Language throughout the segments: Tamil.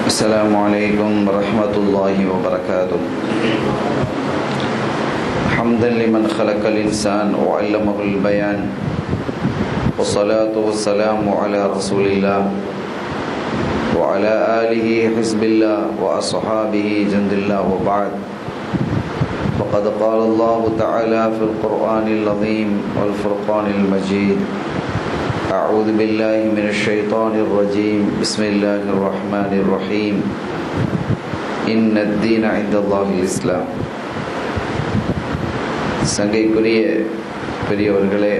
السلام عليكم ورحمة الله وبركاته. حمدا لمن خلق الإنسان وعلمه البيان، والصلاة والسلام على رسول الله وعلى آله حزب الله وأصحابه جند الله، وبعد. وقد قال الله تعالى في القرآن العظيم والفرقان المجيد: أعوذ بالله من الشيطان الرجيم، بسم الله الرحمن الرحيم، إن الدين عند الله الإسلام. சங்கைக்குரிய பெரியவர்களே,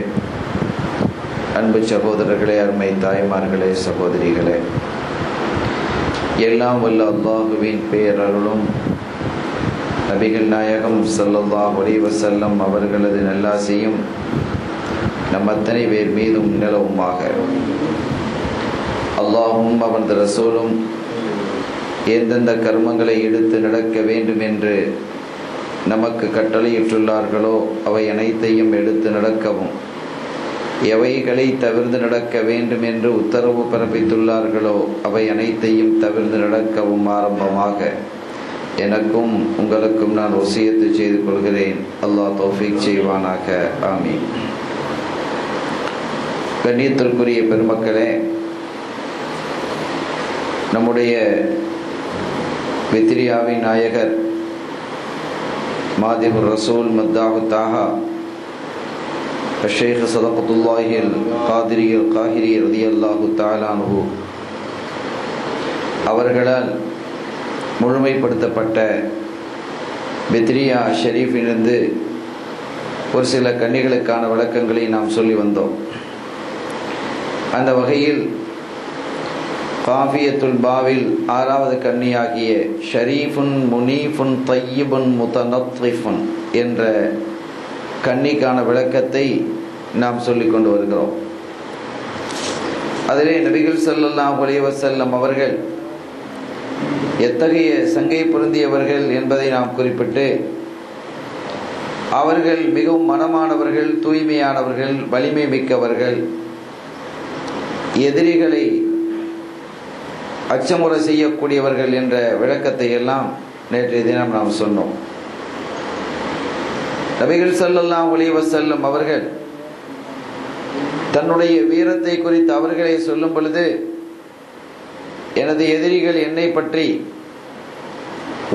அன்பு சகோதரர்களே, அருமை தாய்மார்களே, சகோதரிகளே, எல்லாம் வல்ல அல்லாஹுவின் பேரருளும் நபிகள் நாயகம் ஸல்லல்லாஹு அலைஹி வஸல்லம் அவர்களது நல்லாசியும் நம் அத்தனை பேர் மீதும் நிலவுமாக. அல்லாஹும் அவனது ரசூலும் எந்தெந்த கர்மங்களை எடுத்து நடக்க வேண்டும் என்று நமக்கு கட்டளையிட்டுள்ளார்களோ அவை அனைத்தையும் எடுத்து நடக்கவும், எவைகளை தவிர்த்து நடக்க வேண்டும் என்று உத்தரவு பிறப்பித்துள்ளார்களோ அவை அனைத்தையும் தவிர்த்து நடக்கவும் ஆரம்பமாக எனக்கும் உங்களுக்கும் நான் வசியத்து செய்து கொள்கிறேன். அல்லாஹ் தௌஃபீக் செய்வானாக. ஆமீன். கண்ணியத்திற்குரிய பெருமக்களே, நம்முடைய வித்ரியாவின் நாயகர் மாதிபுர் ரசூல் மத்தாஹு தாஹா ஷேக் சதகத்துல்லாஹில் காதிரியல் காஹிரி ரலியல்லாஹு தஆலா அன்ஹு அவர்களால் முழுமைப்படுத்தப்பட்ட வித்ரியா ஷெரீஃபிலிருந்து ஒரு சில கன்னிகளுக்கான விளக்கங்களை நாம் சொல்லி வந்தோம். அந்த வகையில் காஃபியத்துல் பாவில் 6வது கன்னியாகிய ஷரீஃபுன் முனீஃபுன் தையிபுன் முத்தனத்ரிஃபுன் என்ற கன்னிக்கான விளக்கத்தை நாம் சொல்லிக் கொண்டு வருகிறோம். அதிலே நபிகள் ஸல்லல்லாஹு அலைஹி வஸல்லம் அவர்கள் எத்தகைய சங்கை பொருந்தியவர்கள் என்பதை நாம் குறிப்பிட்டு, அவர்கள் மிகவும் மனமானவர்கள், தூய்மையானவர்கள், வலிமை மிக்கவர்கள், எதிரிகளை அச்சமுறை செய்யக்கூடியவர்கள் என்ற விளக்கத்தை எல்லாம் நேற்றைய தினம் நாம் சொன்னோம். நபிகள் ஸல்லல்லாஹு அலைஹி வஸல்லம் அவர்கள் தன்னுடைய வீரத்தை குறித்து அவர்களே சொல்லும் பொழுது, எனது எதிரிகள் என்னை பற்றி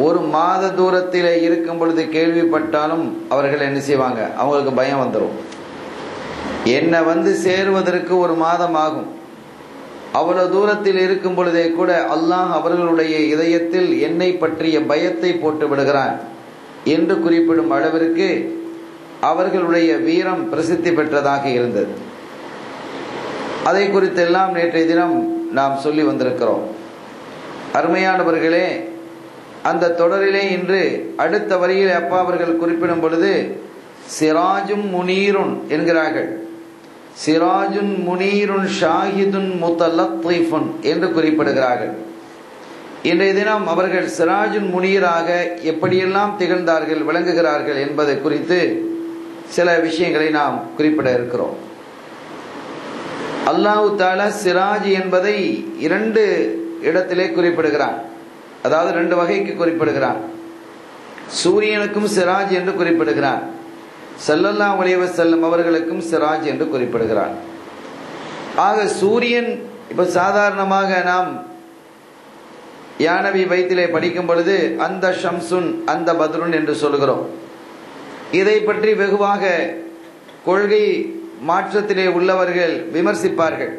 ஒரு மாத தூரத்தில் இருக்கும் பொழுது கேள்விப்பட்டாலும் அவர்கள் என்ன செய்வாங்க, அவங்களுக்கு பயம் வந்துடும். என்னை வந்து சேருவதற்கு ஒரு மாதம் ஆகும். அவ்வளவு தூரத்தில் இருக்கும் பொழுதே கூட அல்லாஹ் அவர்களுடைய இதயத்தில் என்னை பற்றிய பயத்தை போட்டு விடுகிறான் என்று குறிப்பிடும் அளவிற்கு அவர்களுடைய வீரம் பிரசித்தி பெற்றதாக இருந்தது. அதை குறித்தெல்லாம் நேற்றைய தினம் நாம் சொல்லி வந்திருக்கிறோம். அருமையானவர்களே, அந்த தொடரிலே இன்று அடுத்த வரியில் அப்பா அவர்கள் குறிப்பிடும் பொழுது சிராஜும் முனீருன் என்கிறார்கள். சிராஜுன் முனீருன் ஷாஹிதுன் முத்தலத்ரிஃபுன் என்று குறிப்பிடுகிறார்கள். இன்றைய தினம் அவர்கள் சிராஜுன் முனீராக எப்படியெல்லாம் திகழ்ந்தார்கள், விளங்குகிறார்கள் என்பது குறித்து சில விஷயங்களை நாம் குறிப்பிட இருக்கிறோம். அல்லாஹு தஆலா சிராஜ் என்பதை 2 இடத்திலே குறிப்பிடுகிறான். அதாவது 2 வகைக்கு குறிப்பிடுகிறான். சூரியனுக்கும் சிராஜ் என்று குறிப்பிடுகிறான், ஸல்லல்லாஹு அலைஹி வஸல்லம் அவர்களுக்கும் சிராஜ் என்று குறிப்பிடுகிறான். ஆக சூரியன், இப்ப சாதாரணமாக நாம் யானவி வைத்திலே படிக்கும் பொழுது அந்த ஷம்சுன் அந்த பத்ருன் என்று சொல்கிறோம். இதை பற்றி வெகுவாக கொள்கை மாற்றத்திலே உள்ளவர்கள் விமர்சிப்பார்கள்.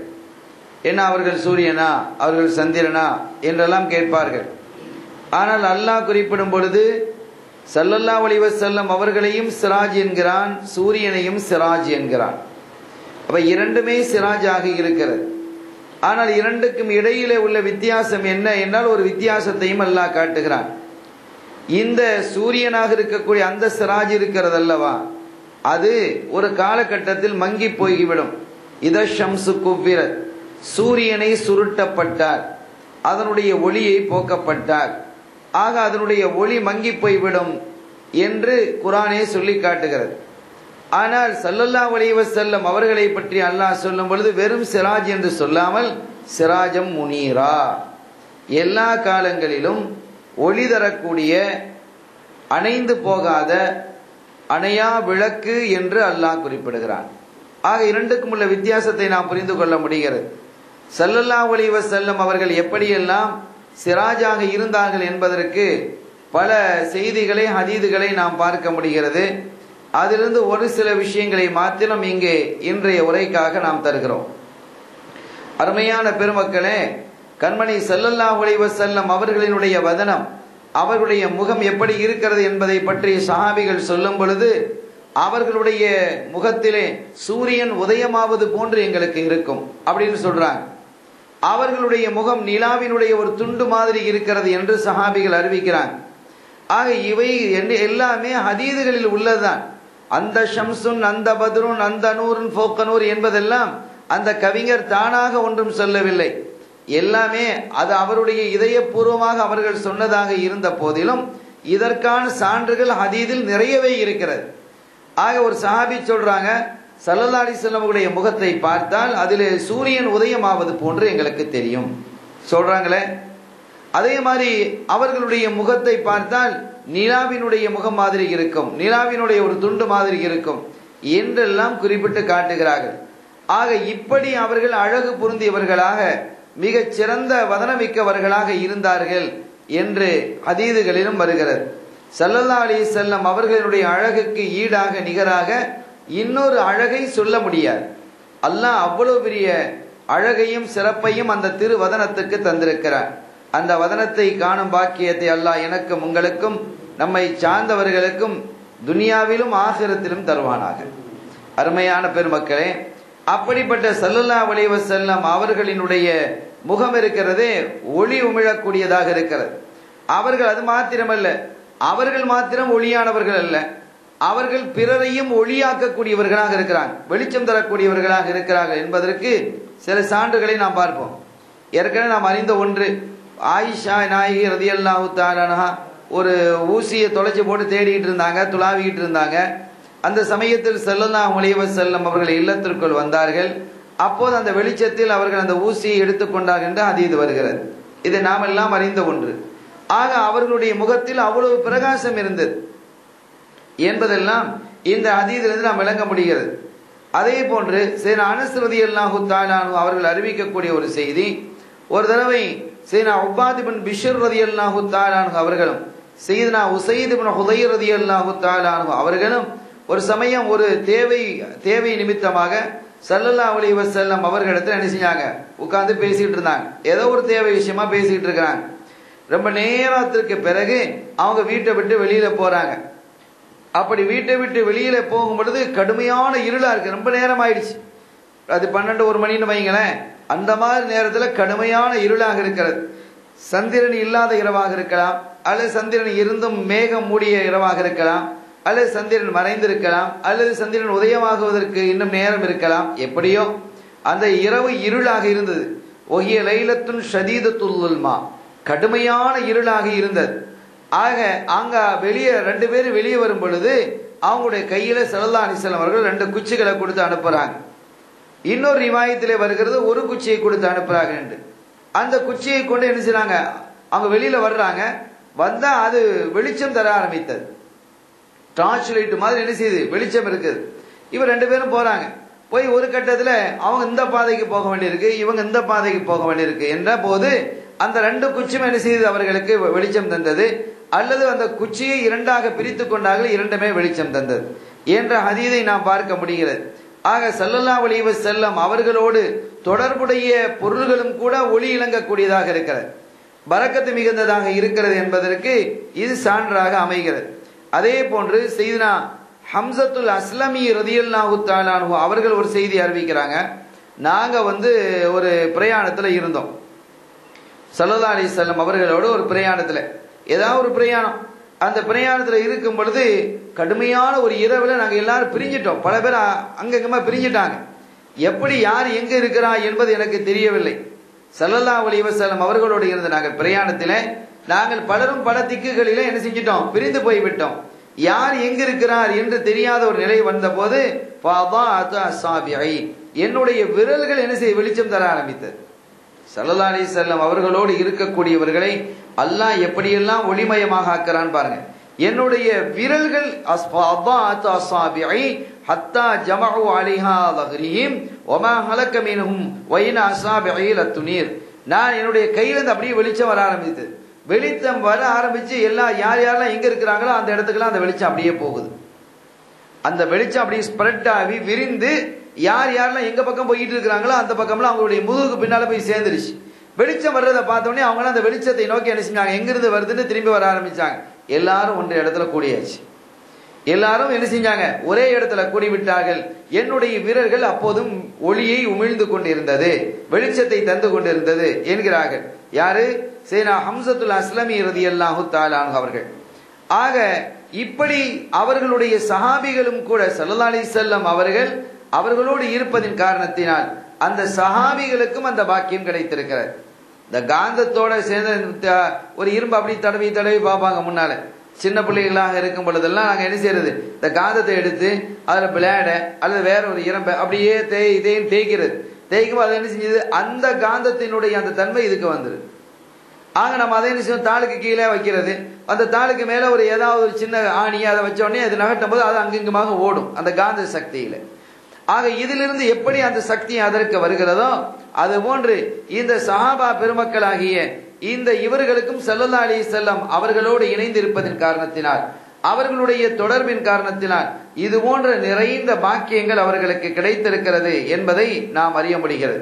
என்ன, அவர்கள் சூரியனா, அவர்கள் சந்திரனா என்றெல்லாம் கேட்பார்கள். ஆனால் அல்லாஹ் குறிப்பிடும் பொழுது ஸல்லல்லாஹு அலைஹி வஸல்லம் அவர்களையும் சிராஜ் என்கிறான், சூரியனையும் சிராஜ் என்கிறான். அப்ப 2மே சிராஜாக இருக்கிறது. ஆனால் 2க்கும் இடையிலே உள்ள வித்தியாசம் என்ன என்றால் ஒரு வித்தியாசத்தையும் அல்லாஹ் காட்டுகிறான். இந்த சூரியனாக இருக்கக்கூடிய அந்த சிராஜ் இருக்கிறது அல்லவா, அது ஒரு காலகட்டத்தில் மங்கி போய்விடும். இத ஷம்சு குவ்விரத், சூரியனை சுருட்டப்பட்டார், அதனுடைய ஒளியை போக்கப்பட்டார், ஆக அதனுடைய ஒளி மங்கி போய்விடும் என்று குர்ஆனே சொல்லி காட்டுகிறது. ஆனால் ஸல்லல்லாஹு அலைஹி வஸல்லம் அவர்களை பற்றி அல்லாஹ் சொல்லும் பொழுது வெறும் சிராஜ் என்று சொல்லாமல் சிராஜம் முனீரா, எல்லா காலங்களிலும் ஒளி தரக்கூடிய அணைந்து போகாத அணையா விளக்கு என்று அல்லாஹ் குறிப்பிடுகிறான். ஆக இரண்டுக்கும் உள்ள வித்தியாசத்தை நாம் புரிந்து கொள்ள முடிகிறது. ஸல்லல்லாஹு அலைஹி வஸல்லம் அவர்கள் எப்படியெல்லாம் சிராஜாக இருந்தார்கள் என்பதற்கு பல செய்திகளை ஹதீதுகளை நாம் பார்க்க முடிகிறது. அதிலிருந்து ஒரு சில விஷயங்களை மாத்திரம் இங்கே இன்றைய உரைக்காக நாம் தருகிறோம். அருமையான பெருமக்களே, கண்மணி ஸல்லல்லாஹு அலைஹி வஸல்லம் அவர்களினுடைய வதனம், அவர்களுடைய முகம் எப்படி இருக்கிறது என்பதை பற்றி சஹாபிகள் சொல்லும் பொழுது அவர்களுடைய முகத்திலே சூரியன் உதயமாவது போன்று எங்களுக்கு இருக்கும் அப்படின்னு சொல்றாங்க. அவர்களுடைய முகம் நிலாவினுடைய ஒரு துண்டு மாதிரி இருக்கிறது என்று சஹாபிகள் அறிவிக்கிறாங்க. ஆக இவை எல்லாமே ஹதீதுகளில் உள்ளதுதான். அந்த ஷம்சுன், அந்த பத்ருன், அந்த நூறுன் ஃபோக்கனூர் என்பதெல்லாம் அந்த கவிஞர் தானாக ஒன்றும் சொல்லவில்லை. எல்லாமே அது அவருடைய இதயபூர்வமாக அவர்கள் சொன்னதாக இருந்த போதிலும் இதற்கான சான்றுகள் ஹதீதில் நிறையவே இருக்கிறது. ஆக ஒரு சஹாபி சொல்றாங்க, ஸல்லல்லாஹு அலைஹி வஸல்லம் அவருடைய முகத்தை பார்த்தால் அதிலே சூரியன் உதயமாவது போன்று எங்களுக்கு தெரியும் சொல்றாங்களே. அதே மாதிரி அவர்களுடைய முகத்தை பார்த்தால் நிலாவினுடைய முகம் மாதிரி இருக்கும், நிலாவினுடைய ஒரு துண்டு மாதிரி இருக்கும் என்றெல்லாம் குறிப்பிட்டு காட்டுகிறார்கள். ஆக இப்படி அவர்கள் அழகு பொருந்தியவர்களாக மிகச் சிறந்த வதனமிக்கவர்களாக இருந்தார்கள் என்று ஹதீதுகளிலும் வருகிறது. ஸல்லல்லாஹு அலைஹி வஸல்லம் அவர்களுடைய அழகுக்கு ஈடாக நிகராக இன்னொரு அழகை சொல்ல முடியாது. அல்லாஹ் அவ்வளவு பெரிய அழகையும் சிறப்பையும் அந்த திருவதனத்துக்கு தந்திருக்கிறார். அந்த வதனத்தை காணும் பாக்கியத்தை அல்லாஹ் எனக்கும் உங்களுக்கும் நம்மை சார்ந்தவர்களுக்கும் துனியாவிலும் ஆகிரத்திலும் தருவானாக. அருமையான பெருமக்களே, அப்படிப்பட்ட ஸல்லல்லாஹு அலைஹி வஸல்லம் அவர்களினுடைய முகம் இருக்கிறதே ஒளி உமிழக்கூடியதாக இருக்கிறது. அவர்கள் அது மாத்திரமல்ல, அவர்கள் மாத்திரம் ஒளியானவர்கள் அல்ல, அவர்கள் பிறரையும் ஒளியாக்கக்கூடியவர்களாக இருக்கிறாங்க, வெளிச்சம் தரக்கூடியவர்களாக இருக்கிறார்கள் என்பதற்கு சில சான்றுகளை நாம் பார்ப்போம். ஏற்கனவே நாம் அறிந்த ஒன்று, ஆயிஷா நாயகி ரலியல்லாஹு தஆலா அன்ஹா ஒரு ஊசியை தொலைச்சு போட்டு தேடிக்கிட்டு இருந்தாங்க, துளாவிக்கிட்டு இருந்தாங்க. அந்த சமயத்தில் ஸல்லல்லாஹு அலைஹி வஸல்லம் அவர்கள் இல்லத்திற்குள் வந்தார்கள். அப்போது அந்த வெளிச்சத்தில் அவர்கள் அந்த ஊசியை எடுத்துக்கொண்டார்கள் என்று ஹதீஸ் வருகிறது. இது நாம் எல்லாம் அறிந்த ஒன்று. ஆக அவர்களுடைய முகத்தில் அவ்வளவு பிரகாசம் இருந்தது என்பதெல்லாம் இந்த ஹதீஸிலிருந்து நாம் விளங்க முடிகிறது. அதே போன்று சையதுனா அனஸ் ரலியல்லாஹு தஆலா அன்ஹு அவர்கள் அறிவிக்கக்கூடிய ஒரு செய்தி, ஒரு தடவை சையதுனா உபாத் இப்னு பிஷ்ர் ரலியல்லாஹு தஆலா அன்ஹு அவர்களும் சையதுனா உஸைத் இப்னு ஹுதைர் ரலியல்லாஹு தஆலா அன்ஹு அவர்களும் ஒரு சமயம் ஒரு தேவை நிமித்தமாக ஸல்லல்லாஹு அலைஹி வஸல்லம் அவர்களிடத்தில் என்ன செஞ்சாங்க, உட்கார்ந்து பேசிட்டு இருந்தாங்க. ஏதோ ஒரு தேவை விஷயமா பேசிட்டு இருக்கிறாங்க. ரொம்ப நேரத்திற்கு பிறகு அவங்க வீட்டை விட்டு வெளியில போறாங்க. அப்படி வீட்டை விட்டு வெளியில போகும் பொழுது கடுமையான இருளா இருக்கு, ரொம்ப நேரம் ஆயிடுச்சு. அது 12-1 மணின்னு வைங்களேன். அந்த மாதிரி நேரத்துல கடுமையான இருளாக இருக்கிறது. சந்திரன் இல்லாத இரவாக இருக்கலாம், அல்லது சந்திரன் இருந்தும் மேகம் மூடிய இரவாக இருக்கலாம், அல்லது சந்திரன் மறைந்திருக்கலாம், அல்லது சந்திரன் உதயமாகுவதற்கு இன்னும் நேரம் இருக்கலாம். எப்படியோ அந்த இரவு இருளாக இருந்தது. ஒஹிய லைலத்துன் ஷதீதத்துல் லுல்மா, கடுமையான இருளாக இருந்தது. ஆக அங்க வெளியே 2 பேர் வெளியே வரும் பொழுது அவங்களுடைய கையில ஸல்லல்லாஹு அலைஹி வஸல்லம் அவர்கள் 2 குச்சிகளை கொடுத்து அனுப்புறாங்க. இன்னொரு ரிவாயத்திலே வருகிறது ஒரு குச்சியை கொடுத்து அனுப்புறாங்க என்று. அந்த குச்சியை கொண்டு என்ன செய்றாங்க, அவங்க வெளியில வர்றாங்க. வந்தா அது வெளிச்சம் தர ஆரம்பித்தது. டார்ச் லைட் மாதிரி என்ன செய்யுது, வெளிச்சம் இருக்குது. இவர் 2 பேரும் போறாங்க. போய் ஒரு கட்டத்துல அவங்க இந்த பாதைக்கு போக வேண்டியிருக்கு, இவங்க இந்த பாதைக்கு போக வேண்டியிருக்கு என்ற போது அந்த 2 குச்சியும் என்ன செய்து அவர்களுக்கு வெளிச்சம் தந்தது. அல்லது அந்த குச்சியை 2ஆக பிரித்து கொண்டார்கள், 2மே வெளிச்சம் தந்தது என்ற ஹதீஸை நாம் பார்க்க முடிகிறது. ஆக ஸல்லல்லாஹு அலைஹி வஸல்லம் அவர்களோடு தொடர்புடைய பொருள்களும் கூட ஒளி இளங்கக்கூடியதாக இருக்கிறது, பரக்கத்து மிகுந்ததாக இருக்கிறது என்பதற்கு இது சான்றாக அமைகிறது. அதே போன்று சையதுனா ஹம்ஸத்துல் அஸ்லமி ரலியல்லாஹு தஆலா அன்ஹு அவர்கள் ஒரு செய்தி அறிவிக்கிறாங்க. நாங்க ஒரு பிரயாணத்துல இருந்தோம், ஸல்லல்லாஹு அலைஹி வஸல்லம் அவர்களோடு ஒரு பிரயாணத்துல, ஏதாவது ஒரு பிரயாணம். அந்த பிரயாணத்துல இருக்கும் பொழுது கடுமையான ஒரு இரவுல நாங்க எல்லாரும் பிரிஞ்சிட்டோம். பல பேர் அங்கங்கமா பிரிஞ்சிட்டாங்க. எப்படி யார் எங்க இருக்கிறா என்பது எனக்கு தெரியவில்லை. ஸல்லல்லாஹு அலைஹி வஸல்லம் அவர்களோடு இருந்த நாங்கள் பிரயாணத்திலே நாங்கள் பலரும் பல திக்குகளிலே என்ன செஞ்சிட்டோம், பிரிந்து போய்விட்டோம். யார் எங்க இருக்கிறார் என்று தெரியாத ஒரு நிலை வந்த போது என்னுடைய விரல்கள் என்ன செய்ய வெளிச்சம் தர ஆரம்பித்தது. ஸல்லல்லாஹு அலைஹி வஸல்லம் அவர்களோடு இருக்கக்கூடியவர்களை அல்லாஹ் எப்படியெல்லாம் ஒளிமயமாக ஆக்குறான் பாருங்க. என்னுடைய விரல்கள் அஸ்பாஅத் அஸாபிஇ ஹத்தா ஜமஉ அலைஹா ظهرிஹிம் வமா ஹலக மின்ஹும் வைன அஸாபிஇ லத்துனீர். நான் என்னுடைய கையில இருந்து அப்படியே வெளிச்சம் வர ஆரம்பித்தது. வெளிச்சம் வர ஆரம்பிச்சு எல்லா யாரெல்லாம் எங்க இருக்கிறாங்களோ அந்த இடத்துக்குலாம் அந்த வெளிச்சம் அப்படியே போகுது. அந்த வெளிச்சம் அப்படியே ஸ்ப்ரெட் ஆகி விரிந்து யாரெல்லாம் எங்க பக்கம் போயிட்டு இருக்கிறாங்களோ அந்த பக்கம்லாம் அவங்களுடைய முதுகுக்கு பின்னால போய் சேர்ந்துருச்சு. வெளிச்சம் வர்றதை பார்த்தோன்னே அவங்களாம் அந்த வெளிச்சத்தை நோக்கி என்ன செஞ்சாங்க, எங்கிருந்து வருதுன்னு திரும்பி வர ஆரம்பிச்சாங்க. எல்லாரும் ஒன்று இடத்துல கூடியாச்சு. எல்லாரும் என்ன செஞ்சாங்க, ஒரே இடத்துல கூடிவிட்டார்கள். என்னுடைய வீரர்கள் அப்போதும் ஒளியை உமிழ்ந்து கொண்டிருந்தது, வெளிச்சத்தை தந்து கொண்டிருந்தது என்கிறார்கள். யாரு? சேனா ஹம்சத்துல் அஸ்லமி ரலியல்லாஹு தஆலா அன்ஹு அவர்கள். ஆக இப்படி அவர்களுடைய சஹாபிகளும் கூட ஸல்லல்லாஹு அலைஹி வஸல்லம் அவர்களோடு இருப்பதின் காரணத்தினால் அந்த சஹாபிகளுக்கும் அந்த பாக்கியம் கிடைத்திருக்கிறது. இந்த காந்தத்தோட சேர்ந்த ஒரு இரும்பு அப்படி தடவி தடவி பார்ப்பாங்க. முன்னால சின்ன பிள்ளைகளாக இருக்கும் பொழுதெல்லாம் நாங்கள் என்ன செய்யறது, இந்த காந்தத்தை எடுத்து அதில் பிளேட அல்லது வேற ஒரு இரும்பை அப்படியே இதையும் தேய்க்கிறது. தேய்க்கும் அதை என்ன செஞ்சது, அந்த காந்தத்தினுடைய அந்த தன்மை இதுக்கு வந்துரு. ஆக நம்ம அதை என்ன செய்வோம், தாளுக்கு கீழே வைக்கிறது. அந்த தாளுக்கு மேல ஒரு ஏதாவது ஒரு சின்ன ஆணியை அதை வச்ச உடனே அது நகட்டும் போது அது அங்கங்குமாக ஓடும் அந்த காந்த சக்தியில. ஆக இதிலிருந்து எப்படி அந்த சக்தி அதற்கு வருகிறதோ அது போன்று இந்த சஹாபா பெருமக்களாகிய இந்த இவர்களுக்கும் ஸல்லல்லாஹு அலைஹி வஸல்லம் அவர்களோடு இணைந்து இருப்பதன் காரணத்தினால், அவர்களுடைய தொடர்பின் காரணத்தினால் இது போன்ற நிறைந்த பாக்கியங்கள் அவர்களுக்கு கிடைத்திருக்கிறது என்பதை நாம் அறிய முடிகிறது.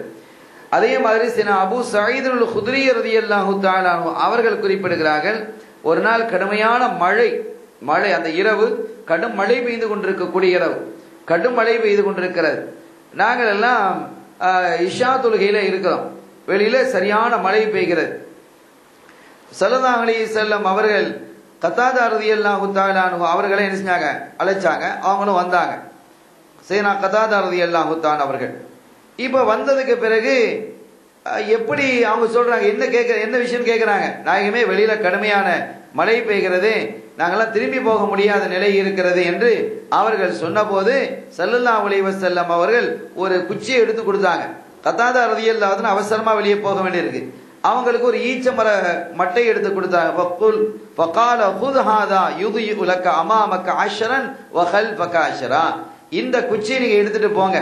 அதே மாதிரி சினா அபூ ஸஈத் அல் குத்ரி ரலியல்லாஹு தஆலா அன்ஹு அவர்கள் குறிப்பிடுகிறார்கள், ஒரு நாள் கடுமையான மழை அந்த இரவு கடும் மழை பெய்து கொண்டிருக்கக்கூடிய இரவு, கடும் மழை பெய்து கொண்டிருக்கிறது. நாங்கள் எல்லாம் இஷா தொழுகையில இருக்கிறோம். வெளியில சரியான மழை பெய்கிறது. ஸல்லல்லாஹு அலைஹி வஸல்லம் அவர்கள் கத்தாதா ரலியல்லாஹு தஆலா அன்ஹு அவர்களை என்ன செஞ்சாங்க, அழைச்சாங்க. அவங்களும் வந்தாங்க. சேனா கத்தாதா ரலியல்லாஹு தஆலா அவர்கள் இப்ப வந்ததுக்கு பிறகு எப்படி அவங்க சொல்றாங்க, என்ன விஷயம் கேட்கிறாங்க. நாயகமே, வெளியில கடுமையான மழை பெய்கிறது, நாங்கெல்லாம் திரும்பி போக முடியாத நிலை இருக்கிறது என்று அவர்கள் சொன்னபோது ஸல்லல்லாஹு அலைஹி வஸல்லம் அவர்கள் ஒரு குச்சியை எடுத்து கொடுத்தாங்க. கத்தாதா ரலியல்லாஹு அன்ஹு அவசரமா வெளியே போக வேண்டியிருக்கு. அவங்களுக்கு ஒரு ஈச்சமர மட்டை எடுத்து கொடுத்தாங்க. ஃபக்குல் ஃபகால ஹுத் ஹாதா யுதியு லக அமாமக அஷ்ரன் வ கல்ஃபக அஷ்ரா. இந்த குச்சியை நீங்க எடுத்துட்டு போங்க.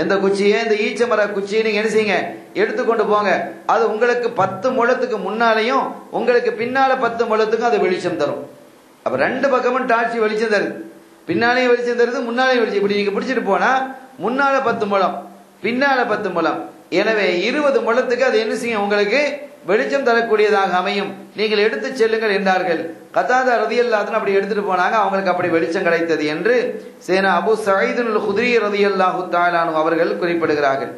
எந்த குச்சியை? இந்த ஈச்சமர குச்சியை நீங்க என்ன செய்யுங்க, எடுத்துக்கொண்டு போங்க. அது உங்களுக்கு 10 முழத்துக்கு முன்னாலையும் உங்களுக்கு பின்னால 10 முழத்துக்கும் அது வெளிச்சம் தரும். அப்ப ரெண்டு பக்கமும் டார்ச்சி வெளிச்சம் தருது. பின்னாலேயும் வெளிச்சம் தருது, முன்னாலேயும் வெளிச்சம். இப்படி நீங்க பிடிச்சிட்டு போனா முன்னால 10 முழம், பின்னால 10 முழம். எனவே 20 முழத்துக்கு அது என்ன செய்யும், உங்களுக்கு வெளிச்சம் தரக்கூடியதாக அமையும். நீங்கள் எடுத்து செல்லுங்கள் என்றார்கள். கத்தாதா ரலியல்லாஹு அன்ஹு அப்படி எடுத்துட்டு போனாங்க. அவங்களுக்கு அப்படி வெளிச்சம் கிடைத்தது என்று சேனா அபூ ஸஈத் அல் குத்ரி ரலியல்லாஹு தஆலா அன்ஹு அவர்கள் குறிப்பிடுகிறார்கள்.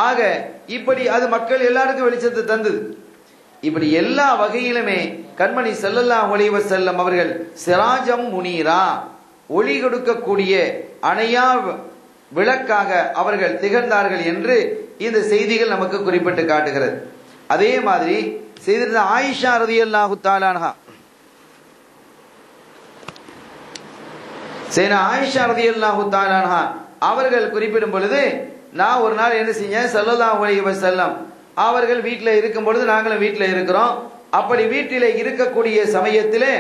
ஆக இப்படி அது மக்கள் எல்லாருக்கும் வெளிச்சத்தை தந்தது. இப்படி எல்லா வகையிலுமே கண்மணி ஸல்லல்லாஹு அலைஹி வஸல்லம் அவர்கள் சிராஜம் முனீரா, ஒளி கொடுக்கக்கூடிய அணையா விளக்காக அவர்கள் திகழ்ந்தார்கள் என்று இந்த செய்திகள் நமக்கு குறிப்பிட்டு காட்டுகிறது. அதே மாதிரி செய்திருந்த ஆயிஷா ரலியல்லாஹு தஆலா அன்ஹா, சேனா ஆயிஷா ரலியல்லாஹு தஆலா அன்ஹா அவர்கள் குறிப்பிடும் பொழுது, நான் ஒரு நாள் என்ன செஞ்சேன், ஸல்லல்லாஹு அலைஹி வஸல்லம் அவர்கள் வீட்டில் இருக்கும் பொழுது நாங்களும் வீட்டில் இருக்கிறோம். அப்படி வீட்டிலே இருக்கக்கூடிய சமயத்திலே,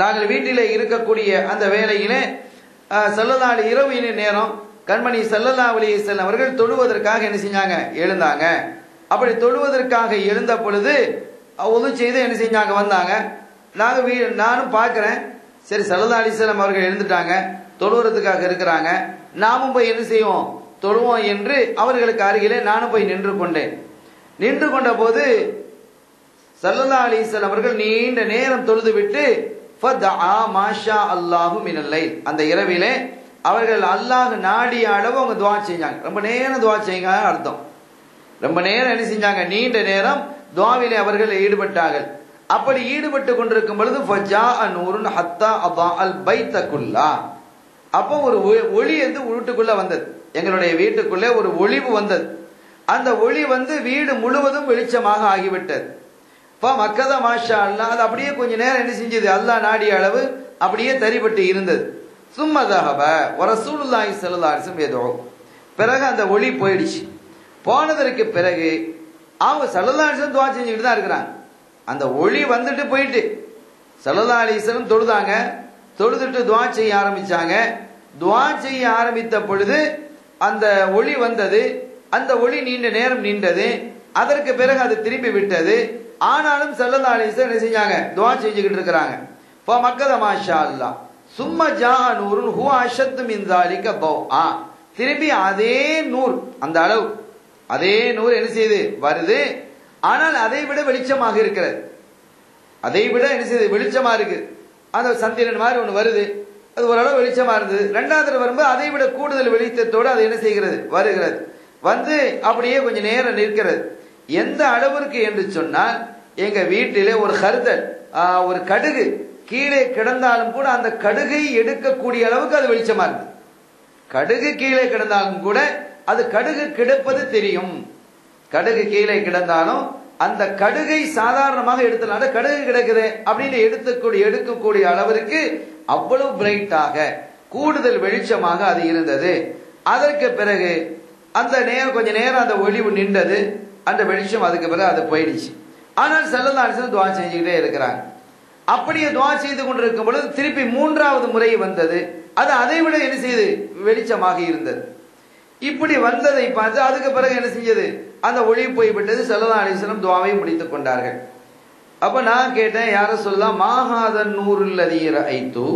நாங்கள் வீட்டிலே இருக்கக்கூடிய அந்த வேளையிலே ஸல்லல்லாஹு அலைஹி இரவு நேரம் கண்மணி ஸல்லல்லாஹு அலைஹி வஸல்லம் அவர்கள் தொழுவதற்காக என்ன செஞ்சாங்க, எழுந்தாங்க. அப்படி தொழுவதற்காக எழுந்த பொழுது உது செய்து என்ன செஞ்சாங்க, வந்தாங்க. நானும் பார்க்கிறேன், சரி ஸல்லல்லாஹு அலைஹி வஸல்லம் அவர்கள் எழுந்துட்டாங்க, தொழுவதற்காக இருக்கிறாங்க, நாமும் போய் என்ன செய்வோம், தொழுவோம் என்று அவர்களுக்கு அருகிலே நானும் போய் நின்று கொண்டேன். நின்று கொண்ட போது ஸல்லல்லாஹு அலைஹி வஸல்லம் அவர்கள் நீண்ட நேரம் தொழுது விட்டு ஃபதஆ மாஷா அல்லாஹு மினல் லைல், அந்த இரவிலே அவர்கள் அல்லாஹ் நாடிய அளவு அவங்க துஆ செஞ்சாங்க. ரொம்ப நேரம் துஆ செய்யுங்க அர்த்தம். ரொம்ப நேரம் என்ன செஞ்சாங்க, நீண்ட நேரம் துஆவிலே அவர்கள் ஈடுபட்டார்கள். அப்படி ஈடுபட்டு கொண்டிருக்கும் பொழுது ஃபஜாஅ நூருன் ஹத்தா அதாஅல் பைத குல்லா, அப்போ ஒரு ஒளி வந்து வீட்டுக்குள்ள வந்தது. எங்களுடைய வீட்டுக்குள்ளே ஒரு ஒளிவு வந்தது. அந்த ஒளி வந்து வீடு முழுவதும் வெளிச்சமாக ஆகிவிட்டது. மக்கத மாஷா அல்லாஹ், அது அப்படியே கொஞ்ச நேரம் என்ன செஞ்சது, அல்லாஹ் நாடிய அளவு அப்படியே தரிபட்டு இருந்தது. சும்ம தஹப வ ரசூலுல்லாஹி ஸல்லல்லாஹு அலைஹி வஸல்லம் யதுஉ, பிறகு அந்த ஒளி போயிடுச்சு. போனதற்கு பிறகு அவங்க ஸல்லல்லாஹு அலைஹி வஸல்லம் துஆ செஞ்சுக்கிட்டு தான் இருக்கிறாங்க. அந்த ஒளி வந்துட்டு போயிட்டு ஸல்லல்லாஹு அலைஹி வஸல்லம் தொழுதாங்க, தொழுதுட்டு துஆ செய்ய ஆரம்பிச்சாங்க. துஆ செய்ய ஆரம்பித்த பொழுது அந்த ஒளி வந்தது. அந்த ஒளி நீண்ட நேரம் நின்றது. அதற்கு பிறகு அது திரும்பி விட்டது. ஆனாலும் ஸல்லல்லாஹு அலைஹி வஸல்லம் என்ன செஞ்சாங்க? துஆ செஞ்சுக்கிட்டு இருக்கிறாங்க. ஃபமக்கத மாஷா அல்லாஹ் சும்ம ஜா நூருன் ஹுவ அஷத்து மின் ஸாலிக பௌஆ. திரும்பி அதே நூர், அந்த அளவு அதே நூறு என்ன செய்யுது? வருது. ஆனால் அதை விட வெளிச்சமாக இருக்கிறது. அதை விட என்ன செய்யுது? வெளிச்சமா இருக்கு. அந்த சந்திரன் மாதிரி ஒன்று வருது. அது ஓரளவு வெளிச்சமா இருந்தது. ரெண்டாவது வரும்போது அதை விட கூடுதல் வெளிச்சத்தோடு அது என்ன செய்கிறது? வருகிறது. வந்து அப்படியே கொஞ்சம் நேரம் நிற்கிறது. எந்த அளவிற்கு என்று சொன்னால், எங்க வீட்டிலே ஒரு கருதல், ஒரு கடுகு கீழே கிடந்தாலும் கூட அந்த கடுகை எடுக்கக்கூடிய அளவுக்கு அது வெளிச்சமா இருக்கு. கடுகு கீழே கிடந்தாலும் கூட அது கடுகு கிடப்பது தெரியும். கடுகு கீழே கிடந்தாலும் அந்த கடுகை சாதாரணமாக எடுத்தனால கடுகு கிடக்குது அப்படின்னு எடுக்கக்கூடிய அளவிற்கு அவ்வளவு பிரைட்டாக கூடுதல் வெளிச்சமாக அது இருந்தது. அதற்கு பிறகு அந்த நேரம் கொஞ்ச நேரம் அந்த ஒளிவு நின்றது. அந்த வெளிச்சம் அதுக்கு பிறகு அது போயிடுச்சு. ஆனால் ஸல்லல்லாஹு அலைஹி வஸல்லம் துஆ செஞ்சுக்கிட்டே இருக்கிறாங்க. அப்படியே துஆ செய்து கொண்டிருக்கும் பொழுது திருப்பி மூன்றாவது முறை வந்தது. அது அதை விட என்ன செய்யுது? வெளிச்சமாக இருந்தது. இப்படி வந்ததை பார்த்து அதுக்கு பிறகு என்ன செஞ்சது? அந்த ஒளி போய்விட்டது. ஸல்லல்லாஹு அலைஹி வஸல்லம் துஆவை முடித்துக் கொண்டார்கள். அப்ப நான் கேட்டேன், யார சொல்லலாம், மாஹாதன் நூருல் லதீ ரஐது,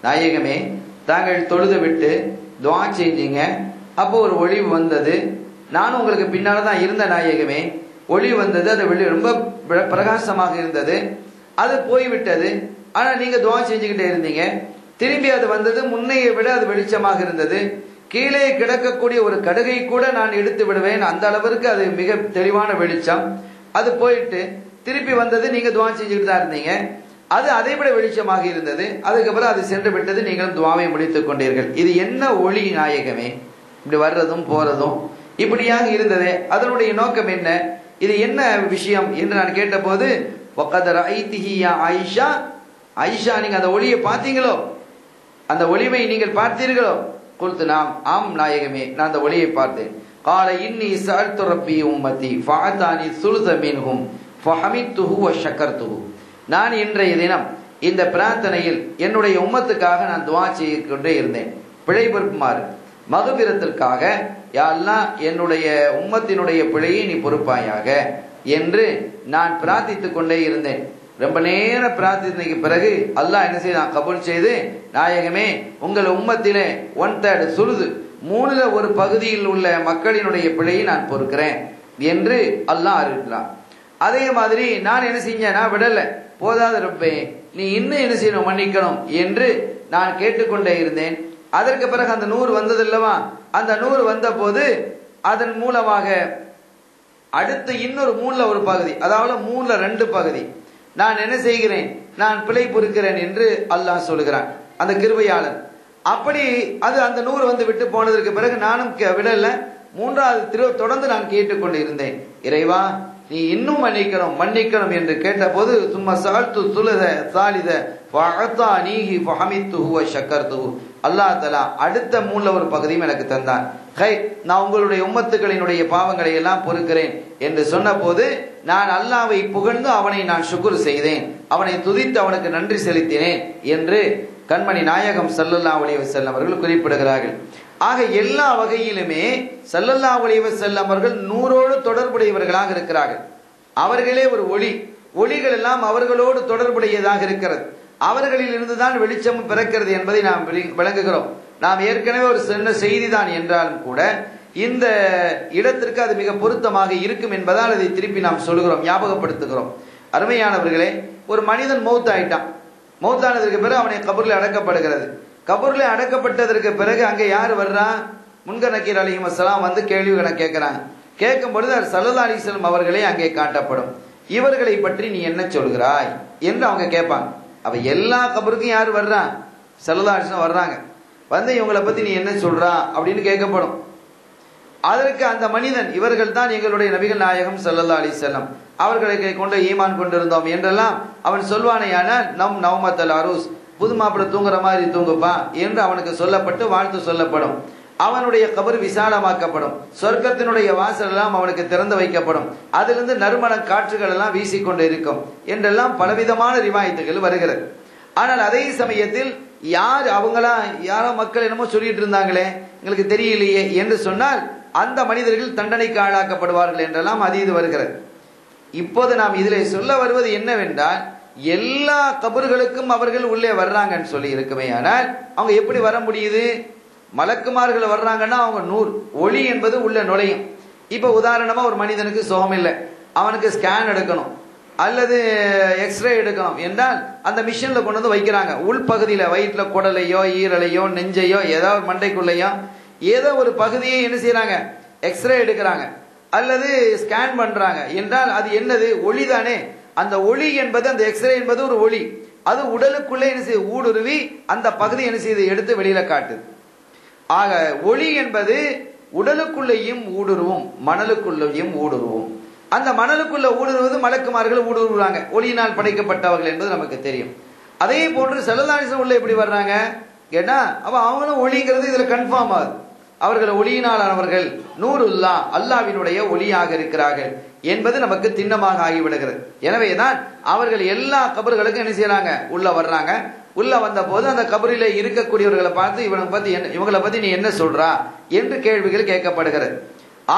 நாயகமே தாங்கள் தொழுது விட்டு துஆ செஞ்சீங்க, அப்போ ஒரு ஒளி வந்தது. நானும் உங்களுக்கு பின்னால தான் இருந்த நாயகமே. ஒளி வந்தது, அது ரொம்ப பிரகாசமாக இருந்தது. அது போய்விட்டது. ஆனா நீங்க துஆ செஞ்சுக்கிட்டே இருந்தீங்க. திரும்பி அது வந்தது. முன்னையை விட அது வெளிச்சமாக இருந்தது. கீழே கிடக்கக்கூடிய ஒரு கடுகை கூட நான் எடுத்து விடுவேன், அந்த அளவிற்கு அது மிக தெளிவான வெளிச்சம். அது போயிட்டு திருப்பி வந்தது. நீங்க துஆ செஞ்சுக்கிட்டு தான் இருந்தீங்க. அது அதை விட வெளிச்சமாக இருந்தது. அதுக்கப்புறம் அது சென்று விட்டது. நீங்களும் துஆவை முடித்துக் கொண்டீர்கள். இது என்ன ஒளி நாயகமே? இப்படி வர்றதும் போறதும் இப்படியாக இருந்ததே, அதனுடைய நோக்கம் என்ன? இது என்ன விஷயம் என்று நான் கேட்டபோது, வகத் ரஐதிஹி யா ஆயிஷா, ஆயிஷா நீங்க அந்த ஒளியை பார்த்தீங்களோ? அந்த ஒளிவை நீங்கள் பார்த்தீர்களோ? குல்து நாம், ஆம் நாயகமே, நான் அந்த ஒளியை பார்த்தேன். கால இன்னி சஅல்து ரப்பி உம்மதி ஃபஅதானி சுல்ஸ மின்ஹும் ஃபஹமித்துஹு வ ஷக்கர்துஹு. நான் இன்றைய தினம் இந்த பிரார்த்தனையில் என்னுடைய உம்மத்துக்காக நான் துஆ செய்து கொண்டே இருந்தேன். பிழை பொறுப்புமாறு, மகபிரத்திற்காக, யா அல்லாஹ் என்னுடைய உம்மத்தினுடைய பிழையை நீ பொறுப்பாயாக என்று நான் பிரார்த்தித்துக் கொண்டே இருந்தேன். ரொம்ப நேரம் பிரார்த்தனைக்கு பிறகு அல்லாஹ் என்ன செய்தான்? கபூல் செய்து, நாயகமே உங்கள் உம்மத்திலே 1/3 சுலுது, 3/1 பகுதியில் உள்ள மக்களினுடைய பிழையை நான் பொறுக்கிறேன் என்று அல்லாஹ் அறிவிக்கிறான். அதே மாதிரி நான் என்ன செஞ்சேன்? நான் விடல, போதாத ரப்பே நீ இன்னும் என்ன செய்யணும்? மன்னிக்கணும் என்று நான் கேட்டுக்கொண்டே இருந்தேன். அதற்கு பிறகு அந்த 100 வந்தது அல்லவா? அந்த 100 வந்த போது அதன் மூலமாக அடுத்து இன்னொரு 3/1 பகுதி, அதாவது 3/2 பகுதி நான் என்ன செய்கிறேன்? நான் பிழை பொறுக்கிறேன் என்று அல்லாஹ் சொல்லுகிறான், அந்த கிருபையாளன். அப்படி அது அந்த 100 வந்து விட்டு போனதற்கு பிறகு நானும் விடல, 3வது தொடர்ந்து நான் கேட்டுக்கொண்டு இருந்தேன், இறைவா நீ இன்னும் மன்னிக்கணும் என்று கேட்டபோது, சும்மா சஅல்து சுலத சாலித ஃபஅதானிஹி ஃபஹமித்துஹு வ ஷக்கர்துஹு, அல்லாஹ் தஆலா அடுத்த 3/1 பகுதியும் எனக்கு தந்தான். நான் உங்களுடைய உம்மத்துக்களினுடைய பாவங்களை எல்லாம் பொறுக்கிறேன் என்று சொன்ன போது நான் அல்லாஹ்வை புகழ்ந்து அவனை நான் ஷுக்ர் செய்தேன், அவனை துதித்து அவனுக்கு நன்றி செலுத்தினேன் என்று கண்மணி நாயகம் ஸல்லல்லாஹு அலைஹி வஸல்லம் அவர்கள் குறிப்பிடுகிறார்கள். ஆக எல்லா வகையிலுமே ஸல்லல்லாஹு அலைஹி வஸல்லம் அவர்கள் 100ஓடு தொடர்புடையவர்களாக இருக்கிறார்கள். அவர்களே ஒரு ஒளிகள் எல்லாம் அவர்களோடு தொடர்புடையதாக இருக்கிறது. அவர்களில் இருந்துதான் வெளிச்சமும் பிறக்கிறது என்பதை நாம் விளங்குகிறோம். நாம் ஏற்கனவே ஒரு சின்ன செய்தி தான் என்றாலும் கூட இந்த இடத்திற்கு அது மிக பொருத்தமாக இருக்கும் என்பதால் அதை திருப்பி நாம் சொல்கிறோம், ஞாபகப்படுத்துகிறோம். அருமையானவர்களே, ஒரு மனிதன் மௌத்தானதற்கு பிறகு அவனை கபூரில் அடக்கப்படுகிறது. கபூரில் அடக்கப்பட்டதற்கு பிறகு அங்கே யார் வர்றா? முன்கர் நக்கீர் அலைஹிஸ்ஸலாம் வந்து கேள்வி கேட்கிறாங்க. கேட்கும் பொழுது ஸல்லல்லாஹு அலைஹி வஸல்லம் அவர்களே அங்கே காட்டப்படும். இவர்களை பற்றி நீ என்ன சொல்கிறாய் என்று அவங்க கேட்பாங்க. அப்ப எல்லா கபருக்கும் யார் வர்றா? ஸல்லல்லாஹு அலைஹி வஸல்லம் வர்றாங்க. வந்து இவங்களை பத்தி நீ என்ன சொல்றா அப்படின்னு கேட்கப்படும். அதற்கு அந்த மனிதன், இவர்கள் தான் எங்களுடைய நபிகள் நாயகம் ஸல்லல்லாஹு அலைஹி வஸல்லம், அவர்களை கொண்டு ஈமான் கொண்டிருந்தோம் என்றெல்லாம் அவன் சொல்வானேயானால், நம் நௌமத்தல் அரூஸ், புது மாப்பிள்ளை தூங்குற மாதிரி தூங்குப்பா என்று அவனுக்கு சொல்லப்பட்டு வாழ்த்து சொல்லப்படும். அவனுடைய கபர் விசாலமாக்கப்படும், சொர்க்கத்தினுடைய வாசல் எல்லாம் அவனுக்கு திறந்து வைக்கப்படும், அதிலிருந்து நறுமண காற்றுகள் எல்லாம் வீசிக்கொண்டு இருக்கும் என்றெல்லாம் பலவிதமான ரிவாயத்துகள் வருகிறது. ஆனால் அதே சமயத்தில் யார் அவங்களா யாரோ மக்கள் என்னமோ சொல்லிட்டு இருந்தாங்களே எங்களுக்கு தெரியலையே என்று சொன்னால் அந்த மனிதர்கள் தண்டனைக்கு ஆளாக்கப்படுவார்கள் என்றெல்லாம் அதீது வருகிறது. இப்போது நாம் இதிலே சொல்ல வருவது என்னவென்றால், எல்லா கபர்களுக்கும் அவர்கள் உள்ளே வர்றாங்கன்னு சொல்லி இருக்குமே, ஆனால் அவங்க எப்படி வர முடியுது? மலக்குமார்கள் வர்றாங்கன்னா அவங்க நூறு ஒளி என்பது உள்ள நுழையும். இப்ப உதாரணமா ஒரு மனிதனுக்கு சுகம் இல்லை, அவனுக்கு ஸ்கேன் எடுக்கணும் அல்லது எக்ஸ்ரே எடுக்கணும் என்றால் அந்த மிஷின்ல கொண்டு வந்து வைக்கிறாங்க. உள்பகுதியில வயிற்றுல குடலையோ ஈரலையோ நெஞ்சையோ ஏதாவது மண்டைக்குள்ளையோ ஏதோ ஒரு பகுதியை என்ன செய்யறாங்க, எக்ஸ்ரே எடுக்கிறாங்க அல்லது ஸ்கேன் பண்றாங்க என்றால் அது என்னது? ஒளி தானே. அந்த ஒளி என்பது, அந்த எக்ஸ்ரே என்பது ஒரு ஒளி, அது உடலுக்குள்ளே என்ன செய்யுது, ஊடுருவி அந்த பகுதி என்ன செய்யுது, எடுத்து வெளியில காட்டுது. ஆக ஒளி என்பது உடலுக்குள்ளேயும் ஊடுருவும் மணலுக்குள்ளேயும் ஊடுருவும். அந்த மணலுக்குள்ள ஊடுருவது மலக்குமார்கள் ஊடுருவுறாங்க, ஒளியினால் படைக்கப்பட்டவர்கள் என்பது நமக்கு தெரியும். அதே போன்று ஸல்லல்லாஹு அலைஹி வஸல்லம் உள்ள எப்படி வர்றாங்க கேட்டா, அப்ப அவங்களும் ஒளிங்கிறது இதுல கன்ஃபார்ம் ஆகுது. அவர்கள் ஒளியினாலானவர்கள், நூறுல்லா அல்லாஹ்வினுடைய ஒளியாக இருக்கிறார்கள் என்பது நமக்கு திண்ணமாக ஆகிவிடுகிறது. எனவேதான் அவர்கள் எல்லா கபர்களுக்கும் என்ன செய்யறாங்க, உள்ள வர்றாங்க. உள்ள வந்த போது அந்த கபரிலே இருக்கக்கூடியவர்களை பார்த்து இவங்களை பத்தி நீ என்ன சொல்றா என்று கேள்விகள் கேட்கப்படுகிறது.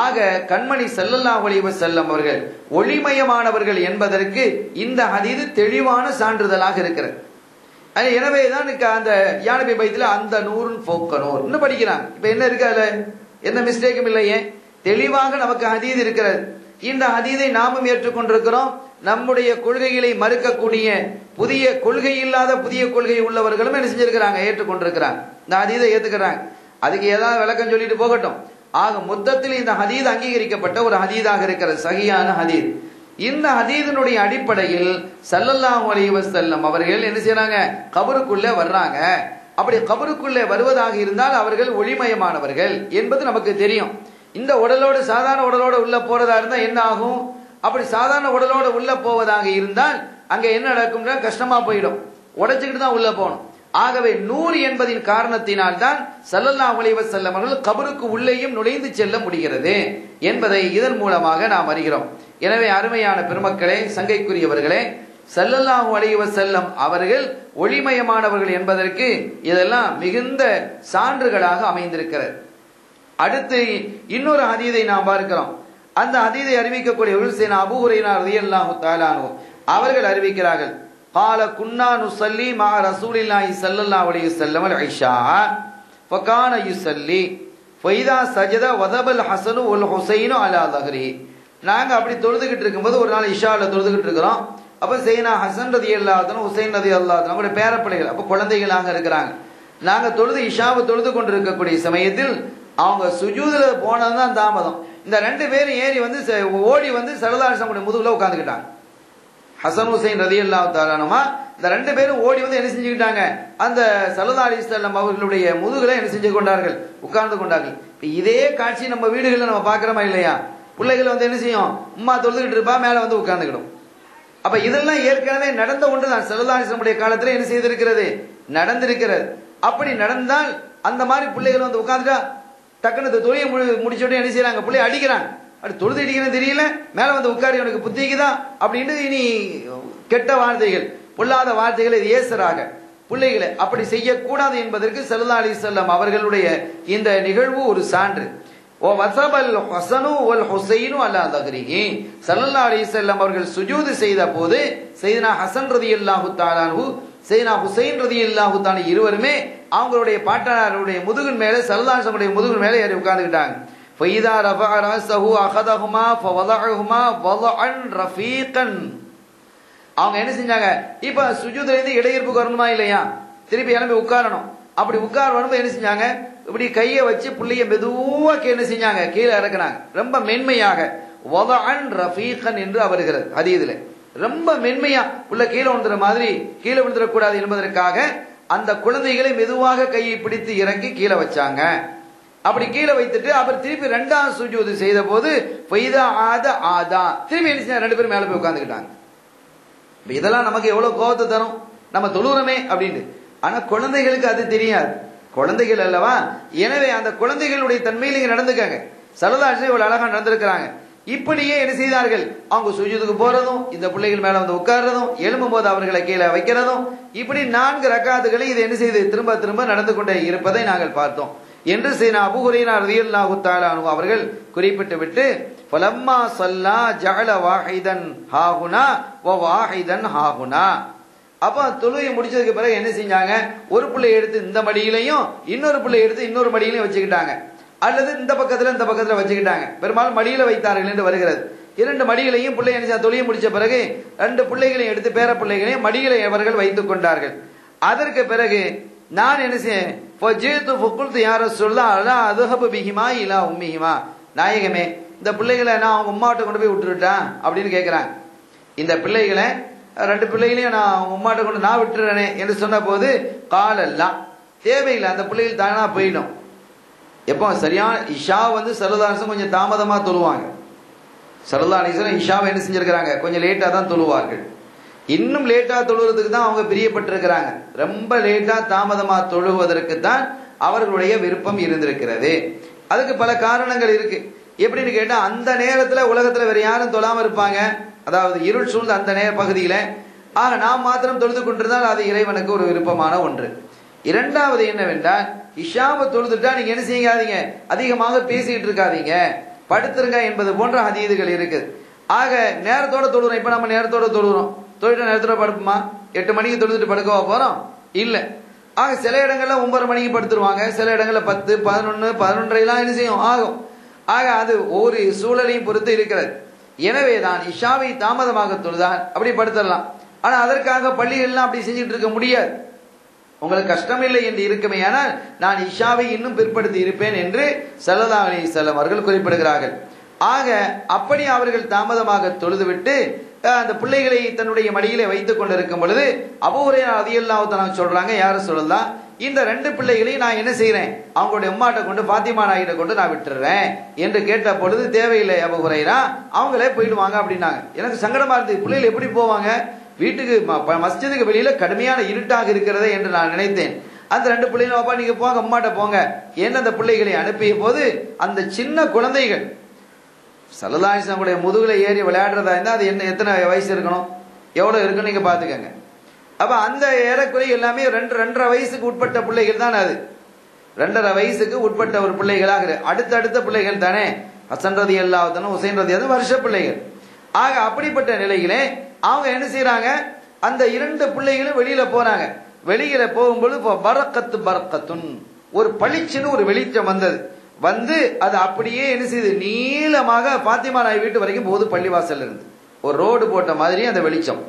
ஆக கண்மணி ஸல்லல்லாஹு அலைஹி வஸல்லம் அவர்கள் ஒளிமயமானவர்கள் என்பதற்கு இந்த ஹதீஸ் தெளிவான சான்றிதழாக இருக்கிறது. எனவேதான் அந்த யானபி பைத்துல அந்த நூறுன் ஃபௌக நூர் இன்னும் படிக்கிறாங்க. இப்ப என்ன இருக்கு, அதுல எந்த மிஸ்டேக்கும் இல்லையே, தெளிவாக நமக்கு ஹதீஸ் இருக்கிறது. இந்த ஹதீஸை நாமும் ஏற்றுக்கொண்டிருக்கிறோம். நம்முடைய கொள்கைகளை மறுக்கக்கூடிய புதிய கொள்கை இல்லாத புதிய கொள்கை உள்ளவர்களும் என்ன செஞ்சிருக்கிறாங்க, ஏற்றுக்கொண்டிருக்கிறாங்க, இந்த ஹதீஸை ஏத்துக்கிறாங்க. அதுக்கு ஏதாவது விளக்கம் சொல்லிட்டு போகட்டும். ஆக மொத்தத்தில் இந்த ஹதீஸ் அங்கீகரிக்கப்பட்ட ஒரு ஹதீஸாக இருக்கிறது, சஹீஹான ஹதீஸ். இந்த ஹதீஸினுடைய அடிப்படையில் ஸல்லல்லாஹு அலைஹி வஸல்லம் அவர்கள் என்ன செய்யறாங்க, கபருக்குள்ளே வர்றாங்க. அப்படி கபருக்குள்ளே வருவதாக இருந்தால் அவர்கள் ஒளிமயமானவர்கள் என்பது நமக்கு தெரியும். இந்த உடலோடு சாதாரண உடலோடு உள்ள போறதா இருந்தா என்ன ஆகும்? அப்படி சாதாரண உடலோடு உள்ள போவதாக இருந்தால் அங்க என்ன நடக்கும்னா கஷ்டமா போயிடும், உடைச்சுக்கிட்டு தான் உள்ள போகணும். ஆகவே நூறு என்பதின் காரணத்தினால் தான் ஸல்லல்லாஹு அலைஹி வஸல்லம் அவர்கள் கபருக்கு உள்ளேயும் நுழைந்து செல்ல முடிகிறது என்பதை இதன் மூலமாக நாம் அறிகிறோம். எனவே அருமையான பெருமக்களே, சங்கைக்குரியவர்களே, ஸல்லல்லாஹு அலைஹி வஸல்லம் அவர்கள் ஒளிமயமானவர்கள் என்பதற்கு இதெல்லாம் மிகுந்த சான்றுகளாக அமைந்திருக்கிறது. அடுத்து இன்னொரு ஹதீஸை நாம் பார்க்கிறோம். அந்த ஹதீஸை அறிவிக்கக்கூடியவர்கள் சையதுனா அபூ ஹுரைரா ரலியல்லாஹு தஆலா அன்ஹு அவர்கள் அறிவிக்கிறார்கள், قال كنا نصلي مع رسول الله صلى الله عليه وسلم العشاء فكان يصلي فاذا سجد وذب الحسن والحسين على ظهره. நாங்க அப்படி தொழுதுகிட்டு இருக்கும்போது ஒரு நாள் இஷால தொழுதுகிட்டு இருக்கிறோம். அப்ப சையதுனா ஹசன் ரலியல்லாஹு அன்ஹு ஹுசைன் ரலியல்லாஹு அன்ஹு அவங்களுடைய பேரப்பிள்ளைகள், அப்ப குழந்தைகளாக இருக்கிறாங்க. நாங்க இஷாவை தொழுது கொண்டிருக்கக்கூடிய சமயத்தில் அவங்க சுஜூதுல போனதுதான் தாமதம். இந்த ரெண்டு பேரும் ஏறி வந்து ஓடி வந்து ஸல்லல்லாஹு அலைஹி வஸல்லம் முதுகுல உட்கார்ந்துக்கிட்டாங்க. ஹசன் ஹுசைன் ரலியல்லாஹு தஆலா அன்ஹுமா இந்த ரெண்டு பேரும் ஓடி வந்து என்ன செஞ்சுக்கிட்டாங்க, அந்த ஸல்லல்லாஹு அலைஹி வஸல்லம் அவர்களுடைய முதுகுல என்ன செஞ்சு கொண்டார்கள், உட்கார்ந்து கொண்டார்கள். இதே காட்சி நம்ம வீடுகளில் நம்ம பார்க்கிறோமா இல்லையா? பிள்ளைகள் வந்து என்ன செய்யும், உம்மா தொழுதுகிட்டு இருப்பா, மேல வந்து உட்கார்ந்துக்கிடும். அப்ப இதெல்லாம் ஏற்கனவே நடந்த ஒன்று தான். ஸல்லல்லாஹு அலைஹி வஸல்லம் காலத்துல என்ன செய்திருக்கிறது, நடந்திருக்கிறது. அப்படி நடந்தால் அந்த மாதிரி பிள்ளைகள் வந்து உட்கார்ந்துட்டா டக்குனு தொழிலை முடிச்சோட என்ன செய்யறாங்க, பிள்ளை அடிக்கிறாங்க. அப்படி தொழுது அடிக்கிறேன்னு தெரியல, மேல வந்து உட்காரி உனக்கு புத்திக்குதான் அப்படின்னு இனி கெட்ட வார்த்தைகள், பொல்லாத வார்த்தைகளை ஏசராக பிள்ளைகளை அப்படி செய்யக்கூடாது என்பதற்கு ஸல்லல்லாஹு அலைஹி வஸல்லம் அவர்களுடைய இந்த நிகழ்வு ஒரு சான்று. ஓ வஸபல் ஹஸனு வல் ஹுசைனு அலா தஹ்ரிஹி. ஸல்லல்லாஹு அலைஹி வஸல்லம் அவர்கள் சுஜூது செய்த போது சையதுனா ஹசன் ரலியல்லாஹு தஆலா அன்ஹு சையதுனா ஹுசைன் ரலியல்லாஹு தஆலா இருவருமே அவங்களுடைய பாட்டனாருடைய முதுகின் மேலே ஸல்லல்லாஹு அலைஹி வஸல்லம் முதுகின் மேலே ஏறி உட்கார்ந்துட்டாங்க. ஃபைதா ரஃபஅ ரஸஹு அகதஹுமா ஃபவதஅஹுமா வதஅன் ரஃபீகன். அவங்க என்ன செஞ்சாங்க, இப்ப சுஜூதுல இருந்து இடையிறுப்புக்கு வரணுமா இல்லையா, திருப்பி எழும்பி உட்காரணும். அப்படி உட்கார வரும்போது என்ன செஞ்சாங்க, இப்படி கையை வச்சு புள்ளைய மெதுவா என்ன செஞ்சாங்க, கீழே இறக்குனாங்க. ரொம்ப மென்மையாக வதஅன் ரஃபீகன் என்று வருகிறது ஹதீஸ்ல. ரொம்ப மென்மையா உள்ள கீழே விழுந்துற மாதிரி, கீழே விழுந்துடக்கூடாது என்பதற்காக அந்த குழந்தைகளை மெதுவாக கையை பிடித்து இறக்கி கீழே வச்சாங்க. அப்படி கீழே வைத்துட்டு அப்புறம் திருப்பி ரெண்டாம் சுஜூது செய்த போது திருப்பி ரெண்டு பேரும் மேல போய் உட்கார்ந்துக்கிட்டாங்க. இதெல்லாம் நமக்கு எவ்வளவு கோபத்தை தரும், நம்ம தொழுறமே அப்படின்னு. ஆனா குழந்தைகளுக்கு அது தெரியாது. குழந்தைகள் அல்லவா. எனவே அந்த குழந்தைகளுடைய தன்மையில் நீங்க நடந்துக்காங்க. ஸல்லல்லாஹு அலைஹி இவ்வளவு அழகா நடந்திருக்கிறாங்க. இப்படியே என்ன செய்தார்கள், அவங்க சுஜூதுக்கு போறதும், இந்த பிள்ளைகள் மேல வந்து உட்கார்றதும், எழும்பும் போது அவர்களை கீழே வைக்கிறதும், இப்படி 4 ரக்காத்துகளை இது என்ன செய்து திரும்ப திரும்ப நடந்து கொண்டே இருப்பதை நாங்கள் பார்த்தோம் என்று சையதுனா அபூ ஹுரைரா ரலியல்லாஹு தஆலா அன்ஹு அவர்கள் குறிப்பிட்டு விட்டு, ஃபலம்மா ஸல்லா ஜஅல வாஹிதன் ஹாஹுனா வ வாஹிதன் ஹாஹுனா. அப்ப தொழுகை முடிச்சதுக்கு பிறகு என்ன செஞ்சாங்க, ஒரு பிள்ளை எடுத்து இந்த மடியிலையும் இன்னொரு பிள்ளை எடுத்து இன்னொரு மடியிலையும் வச்சுக்கிட்டாங்க, அல்லது இந்த பக்கத்துல வச்சுக்கிட்டாங்க. பெரும்பாலும் மடியில வைத்தார்கள் என்று வருகிறது. 2 மடிகளையும் பிள்ளை என்ன தொழில் முடிச்ச பிறகு 2 பிள்ளைகளையும் எடுத்து பேர பிள்ளைகளையும் மடியில அவர்கள் வைத்துக் கொண்டார்கள். அதற்கு பிறகு நான் என்ன செய்ய நாயகமே, இந்த பிள்ளைகளை நான் அவங்க உம்மாட்ட கொண்டு போய் விட்டுருட்டேன் அப்படின்னு கேட்கிறாங்க. இந்த பிள்ளைகளை 2 பிள்ளைகளையும் நான் அவங்க உம்மாட்ட கொண்டு நான் விட்டுறேனே என்று சொன்ன போது காலெல்லாம் தேவையில்லை, அந்த பிள்ளைகள் தானா போயிடும். எப்போ சரியான இஷா வந்து ஸல்லல்லாஹு அலைஹி கொஞ்சம் தாமதமா தொழுவாங்க. ஸல்லல்லாஹு அலைஹி இஷாவை என்ன செஞ்சிருக்கிறாங்க, கொஞ்சம் லேட்டா தான் தொழுவார்கள். இன்னும் லேட்டா தொழுவதற்கு தான் அவங்க பிரியப்பட்டிருக்கிறாங்க. ரொம்ப லேட்டா தாமதமா தொழுவதற்கு தான் அவர்களுடைய விருப்பம் இருந்திருக்கிறது. அதுக்கு பல காரணங்கள் இருக்கு. எப்படின்னு கேட்டா, அந்த நேரத்துல உலகத்துல வேற யாரும் தொழாம இருப்பாங்க, அதாவது இருள் சூழ்ந்த அந்த நேர பகுதியில. ஆக நாம் மாத்திரம் தொழுது கொண்டிருந்தால் அது இறைவனுக்கு ஒரு விருப்பமான ஒன்று. இரண்டாவது என்னவென்றால், இஷாவை தொழுதுட்டா நீங்க என்ன செய்யாதீங்க, அதிகமாக பேசிட்டு இருக்காதீங்க, படுத்துருங்க என்பது போன்ற ஹதீதுகள் இருக்குது. ஆக நேரத்தோட தொழுறோம். இப்ப நம்ம நேரத்தோட தொழுறோம், தொழுகிற நேரத்தோட படுப்போமா? 8 மணிக்கு தொழுதுட்டு படுக்கவா போறோம்? இல்ல. ஆக சில இடங்கள்ல 9 மணிக்கு படுத்துருவாங்க, சில இடங்கள்ல 10, 11, 11:30 என்ன செய்யும் ஆகும். ஆக அது ஒவ்வொரு சூழலையும் பொறுத்து இருக்கிறது. எனவேதான் இஷாவை தாமதமாக தொழுதால் அப்படி படுத்தரலாம். ஆனா அதற்காக பள்ளிகள்லாம் அப்படி செஞ்சுட்டு இருக்க முடியாது. உங்களுக்கு கஷ்டம் இல்லை என்று இருக்குமே, ஆனால் நான் இஷாவை இன்னும் பிற்படுத்தி இருப்பேன் என்று ஸல்லல்லாஹு அலைஹி வஸல்லம் அவர்கள் குறிப்பிடுகிறார்கள். ஆக அப்படி அவர்கள் தாமதமாக தொழுதுவிட்டு அந்த பிள்ளைகளை தன்னுடைய மடியிலே வைத்துக் கொண்டிருக்கும் பொழுது அபூ ஹுரைரா ரலியல்லாஹு தஆலா சொல்றாங்க, யார சொல்லலாம், இந்த 2 பிள்ளைகளையும் நான் என்ன செய்யறேன், அவங்களுடைய அம்மாட்ட கொண்டு பாத்திமா நாயிட்ட கொண்டு நான் விட்டுறேன் என்று கேட்ட பொழுது, தேவையில்லை அபூ ஹுரைரா, அவங்களே போயிடுவாங்க அப்படின்னாங்க. எனக்கு சங்கடமா இருந்தது, பிள்ளைகள் எப்படி போவாங்க, வீட்டுக்கு மஸ்ஜிதுக்கு வெளியில கடுமையான இருட்டாக இருக்கிறதே என்று நான் நினைத்தேன். அந்த 2 பிள்ளைகளும், அப்பா நீங்க போங்க அம்மாட்ட போங்க என்று அந்த பிள்ளைகளை அனுப்பிய போது, அந்த சின்ன குழந்தைகள் ஸல்லல்லாஹு அலைஹி வஸல்லம் முதுகுல ஏறி விளையாடுறதா இருந்தா அது என்ன எத்தனை வயசு இருக்கணும், எவ்வளவு இருக்குன்னு நீங்க பாத்துக்கங்க. அப்ப அந்த ஏறக்குறைய எல்லாமே 2-2.5 வயசுக்கு உட்பட்ட பிள்ளைகள் தான். அது 2.5 வயசுக்கு உட்பட்ட ஒரு பிள்ளைகளாக அடுத்த பிள்ளைகள் தானே. ஹசன் ரலியல்லாஹு அன்ஹு, ஹுசைன் ரலியல்லாஹு அன்ஹு வருஷ பிள்ளைகள். ஆக அப்படிப்பட்ட நிலையிலே அவங்க என்ன செய்யறாங்க, அந்த 2 பிள்ளைகளும் வெளியில போறாங்க. வெளியில போகும்போது பரக்கத்துன் ஒரு பளிச்சுன்னு ஒரு வெளிச்சம் வந்தது. வந்து அது அப்படியே என்ன செய்யுது, நீளமாக பாத்திமா நாய் வீட்டு வரைக்கும் போகுது. பள்ளிவாசல் இருந்து ஒரு ரோடு போட்ட மாதிரி அந்த வெளிச்சம்.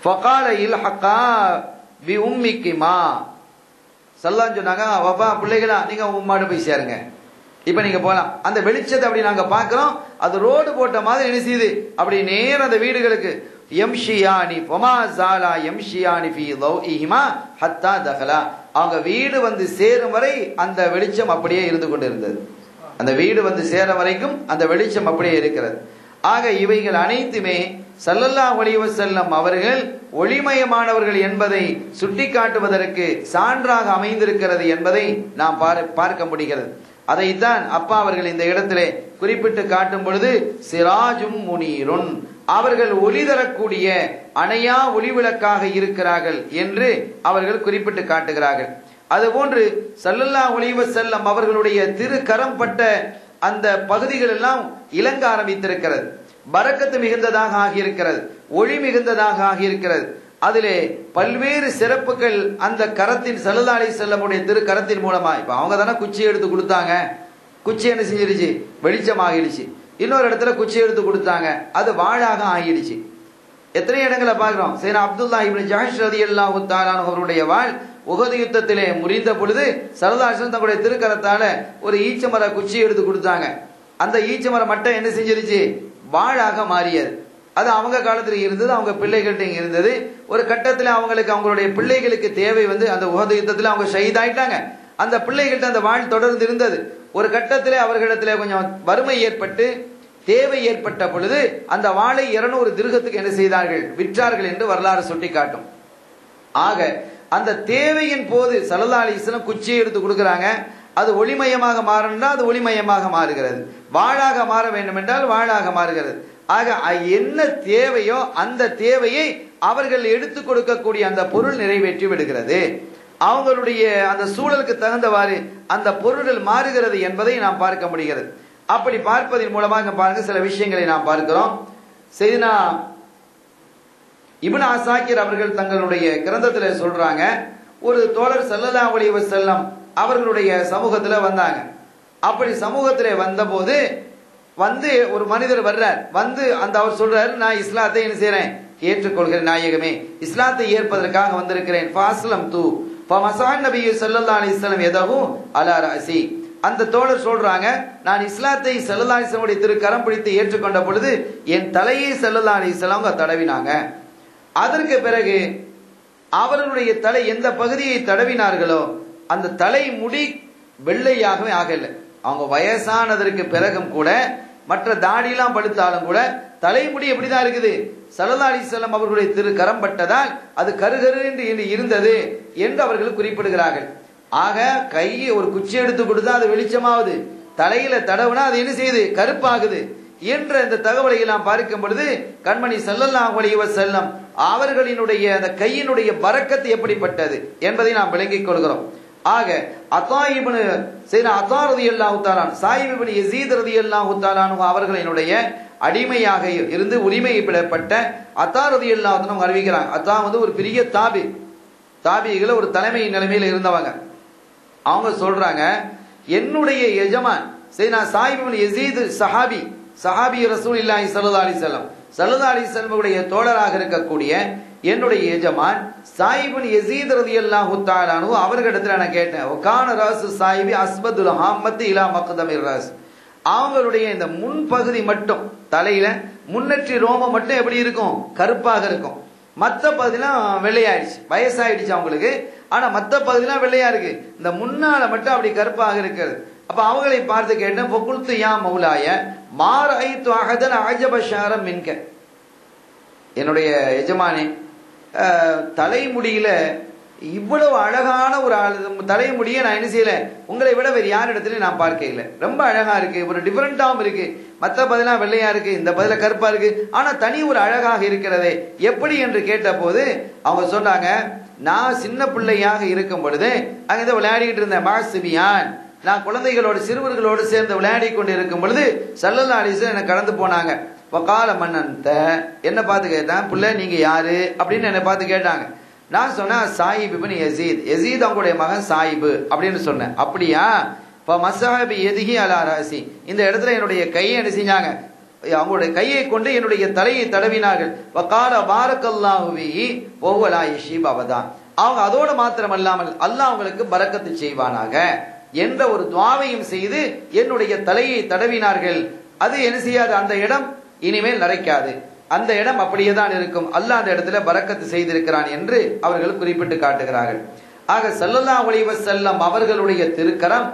ஃபகால இல்ஹகா பி உம்மிகிமா, ஸல்லல்லாஹு சொன்னாங்க, வபா பிள்ளைகளா நீங்க உங்க உம்மாட்ட போய் சேருங்க, இப்ப நீங்க போலாம். அந்த வெளிச்சத்தை அப்படி நாங்க பாக்குறோம், அது ரோடு போட்ட மாதிரி என்ன செய்யுது, அப்படி நேரம் அந்த வீடுகளுக்கு யம்ஷியானி ஃபமா ஸாலா யம்ஷியானி ஃபீ ضوئஹிமா ஹத்தா தகலா, அவங்க வீடு வந்து சேரும் வரை அந்த வெளிச்சம் அப்படியே இருந்து கொண்டிருந்தது. அந்த வீடு வந்து சேரும் வரைக்கும் அந்த வெளிச்சம் அப்படியே இருக்கிறது. ஆக இவைகள் அனைத்துமே ஸல்லல்லாஹு அலைஹி வஸல்லம் அவர்கள் ஒளிமயமானவர்கள் என்பதை சுட்டிக்காட்டுவதற்கு சான்றாக அமைந்திருக்கிறது என்பதை நாம் பார்க்க முடிகிறது. அதைத்தான் அப்பா அவர்கள் இந்த இடத்திலே குறிப்பிட்டு காட்டும் பொழுது, சிராஜும் முனீருன், அவர்கள் ஒளி தரக்கூடிய அணையா ஒளிவிளக்காக இருக்கிறார்கள் என்று அவர்கள் குறிப்பிட்டு காட்டுகிறார்கள். அதுபோன்று ஸல்லல்லாஹு அலைஹி வஸல்லம் அவர்களுடைய திருக்கரம் பட்ட அந்த பகுதிகள் எல்லாம் இலங்க ஆரம்பித்திருக்கிறது. பரக்கத்து மிகுந்ததாக ஆகியிருக்கிறது, ஒளி மிகுந்ததாக ஆகியிருக்கிறது. அதிலே பல்வேறு சிறப்புகள் அந்த கரத்தின் ஸல்லல்லாஹு அலைஹி வஸல்லமுடைய திருக்கரத்தின் மூலமா. இப்ப அவங்க தானே குச்சி எடுத்து கொடுத்தாங்க, குச்சி என்ன செஞ்சிருச்சு, வெளிச்சமாகிடுச்சு. இன்னொரு இடத்துல குச்சி எடுத்து கொடுத்தாங்க, அது வாழாக ஆகிடுச்சு. எத்தனை இடங்களை பார்க்கிறோம். சையதுனா அப்துல்லாஹ் இப்னு ஜஹஷ் ரலியல்லாஹு தஆலா அவருடைய வாள் உஹது யுத்தத்திலே முறிந்த பொழுது ஸல்லல்லாஹு அலைஹி வஸல்லம் தங்களுடைய திருக்கரத்தால ஒரு ஈச்சமர குச்சி எடுத்து கொடுத்தாங்க. அந்த ஈச்சமர மட்டும் என்ன செஞ்சிருச்சு, வாழாக மாறியது. அது அவங்க காலத்துல இருந்தது, அவங்க பிள்ளைகள்ட்ட இருந்தது. ஒரு கட்டத்துல அவங்களுடைய பிள்ளைகளுக்கு தேவை வந்து அந்த உஹது யுத்தத்துல அவங்க ஷஹீத் ஆயிட்டாங்க. அந்த பிள்ளைகள்ட்ட அந்த வாழ் தொடர்ந்து இருந்தது. ஒரு கட்டத்திலே அவர்களிடத்துல கொஞ்சம் வறுமை ஏற்பட்டு தேவை ஏற்பட்ட பொழுது அந்த வாளை 200 திர்ஹத்துக்கு என்ன செய்தார்கள், விற்றார்கள் என்று வரலாறு சுட்டி காட்டும். ஆக அந்த தேவையின் போது ஸல்லல்லாஹு அலைஹி வஸல்லம் குச்சியை எடுத்து கொடுக்குறாங்க. அது ஒளிமயமாக மாறணும்னா அது ஒளிமயமாக மாறுகிறது, வாளாக மாற வேண்டும் என்றால் வாளாக மாறுகிறது. ஆக என்ன தேவையோ அந்த தேவையை அவர்கள் எடுத்து கொடுக்கக்கூடிய அந்த பொருள் நிறைவேற்றி விடுகிறது. அவங்களுடைய அந்த சூழலுக்கு தகுந்தவாறு அந்த பொருள்கள் மாறுகிறது என்பதை நாம் பார்க்க முடிகிறது. அப்படி பார்ப்பதன் மூலமாக பாருங்க சில விஷயங்களை நாம் பார்க்கிறோம். செய்தினா இப்னு அசாக்கிர் அவர்கள் தங்களுடைய கிரந்தத்தில் சொல்றாங்க, ஒரு தோழர் ஸல்லல்லாஹு அலைஹி வஸல்லம் அவர்களுடைய சமூகத்துல வந்தாங்க. அப்படி சமூகத்திலே வந்தபோது ஒரு மனிதர் வர்றார். அந்த அவர் சொல்றாரு, நான் இஸ்லாத்தை என்ன செய்யறேன், ஏற்றுக்கொள்கிறேன் நாயகமே, இஸ்லாத்தை ஏற்பதற்காக வந்திருக்கிறேன். ஃபாஸ்லம் தூ ஃபமஸஹன் நபி ஸல்லல்லாஹு அலைஹி வஸல்லம் யதஹு அலா ரஸி. அந்த தோழர் சொல்றாங்க, நான் இஸ்லாத்தை ஸல்லல்லாஹு அலைஹி வஸல்லம் திருக்கரம் பிடித்து ஏற்றுக்கொண்ட பொழுது என் தலையை ஸல்லல்லாஹு அலைஹி வஸல்லம் தடவினாங்க. அதற்கு பிறகு அவர்களுடைய தலை எந்த பகுதியை தடவினார்களோ அந்த தலை முடி வெள்ளையாகவே ஆகல. அவங்க வயசானதற்கு பிறகும் கூட மற்ற தாடியெல்லாம் படுத்தாலும் கூட தலைமுடி எப்படிதான் இருக்குது, ஸல்லல்லாஹு அலைஹி வஸல்லம் அவர்களுடைய திருக்கரம் பட்டதால் அது கருகரு என்று இருந்தது என்று அவர்கள் குறிப்பிடுகிறார்கள். ஆக கையை ஒரு குச்சி எடுத்து கொடுத்தா அது வெளிச்சமாகுது, தலையில தடவுனா அது என்ன செய்யுது, கருப்பாகுது என்ற இந்த தகவலை எல்லாம் பார்க்கும் பொழுது கண்மணி ஸல்லல்லாஹு அலைஹி வஸல்லம் அவர்களினுடைய அந்த கையினுடைய பரக்கத்து எப்படிப்பட்டது என்பதை நாம் விளங்கிக் கொள்கிறோம். ஆக அத்தா ரலியல்லாஹு தஆலா சாயிப் இப்னு யஸீத் ரலியல்லாஹு தஆலா அவர்களினுடைய அடிமையாக இருந்து உரிமை பெறப்பட்ட அத்தா ரலியல்லாஹு தஆலா அறிவிக்கிறாங்க. அத்தா ஒரு பெரிய தாபிகளை ஒரு தலைமை நிலைமையில் இருந்தவங்க. அவங்க சொல்றாங்க, என்னுடைய எஜமான் சாயிப் இப்னு யஸீத் சஹாபி ரசூலுல்லாஹி ஸல்லல்லாஹு அலைஹி வஸல்லம் தோழராக இருக்கக்கூடிய என்னுடைய எஜமான் சாயிப் இப்னு யஸீத் ரலியல்லாஹு தஆலா அன்ஹு அவர்களிடத்துல நான் கேட்டேன், வகான ராசு சாயிபி அஸ்பதுல் ஹாம்மத்தி இலா மக்தமிர் ராஸ். அவங்களுடைய இந்த முன்பகுதி மட்டும், தலையில முன்னெற்றி ரோமம் மட்டும் எப்படி இருக்கும், கருப்பாக இருக்கும். மற்ற பகுதியெல்லாம் வெள்ளையாயிடுச்சு, வயசாயிடுச்சு அவங்களுக்கு. ஆனா மற்ற பகுதியெல்லாம் வெள்ளையா இருக்கு, இந்த முன்னால மட்டும் அப்படி கருப்பாக இருக்கிறது. அப்ப அவங்களை பார்த்து கேட்டேன், ஃபகுல்து யா மௌலாய மா ரஅய்து அஹதன் அஜப ஷஅரம் மின்க. என்னுடைய எஜமானே, தலைமுடியில இவ்வளவு அழகான ஒரு தலைமுடியை நான் என்ன செய்யல, உங்களை விட வேறு யாரிடத்துலயும் நான் பார்க்க இல்லை. ரொம்ப அழகா இருக்கு, ஒரு டிஃபரெண்டாவும் இருக்கு. மற்ற பதிலாம் வெள்ளையா இருக்கு, இந்த பதில கருப்பா இருக்கு, ஆனா தனி ஒரு அழகாக இருக்கிறதே எப்படி என்று கேட்ட போது அவங்க சொன்னாங்க, நான் சின்ன பிள்ளையாக இருக்கும் பொழுது அங்க விளையாடிக்கிட்டு இருந்தேன் மாசிபியான், நான் குழந்தைகளோடு சிறுவர்களோடு சேர்ந்து விளையாடி கொண்டு இருக்கும் பொழுது ஸல்லல்லாஹு அலைஹி வஸல்லம் என்னை கடந்து போனாங்க. வகால மன்னன்த, என்ன பார்த்து கேட்டான், புள்ள நீங்க யாரு அப்படின்னு என்னை பார்த்து கேட்டாங்க. நான் சொன்னேன், சாயிப் இப்னு யஸீத் அவங்களுடைய மகன் சாயிப் அப்படின்னு சொன்னேன். அப்படியா, மஸஹபி யதிஹி அலா ராசி, இந்த இடத்துல என்னுடைய கையை என்ன செஞ்சாங்க, அவங்களுடைய கையை கொண்டு என்னுடைய தலையை தடவினார்கள். வகால பாரக்கல்லாஹு பிஹி வஹுவ லா யஷீப் அபதா, அவங்க அதோடு மாத்திரம் அல்லாமல் அல்லாஹ் அவங்களுக்கு பரக்கத்து செய்வானாக என்ற ஒரு துஆவையும் செய்து என்னுடைய தலையை தடவினார்கள். அது என்ன செய்யாது, அந்த இடம் இனிமேல் நரைக்காது, அந்த இடம் அப்படியே தான் இருக்கும், அல்லாஹ் அந்த இடத்துல பரக்கத்து செய்திருக்கிறான் என்று அவர்கள் குறிப்பிட்டு காட்டுகிறார்கள். ஆக ஸல்லல்லாஹு அலைஹி வஸல்லம் அவர்களுடைய திருக்கரம்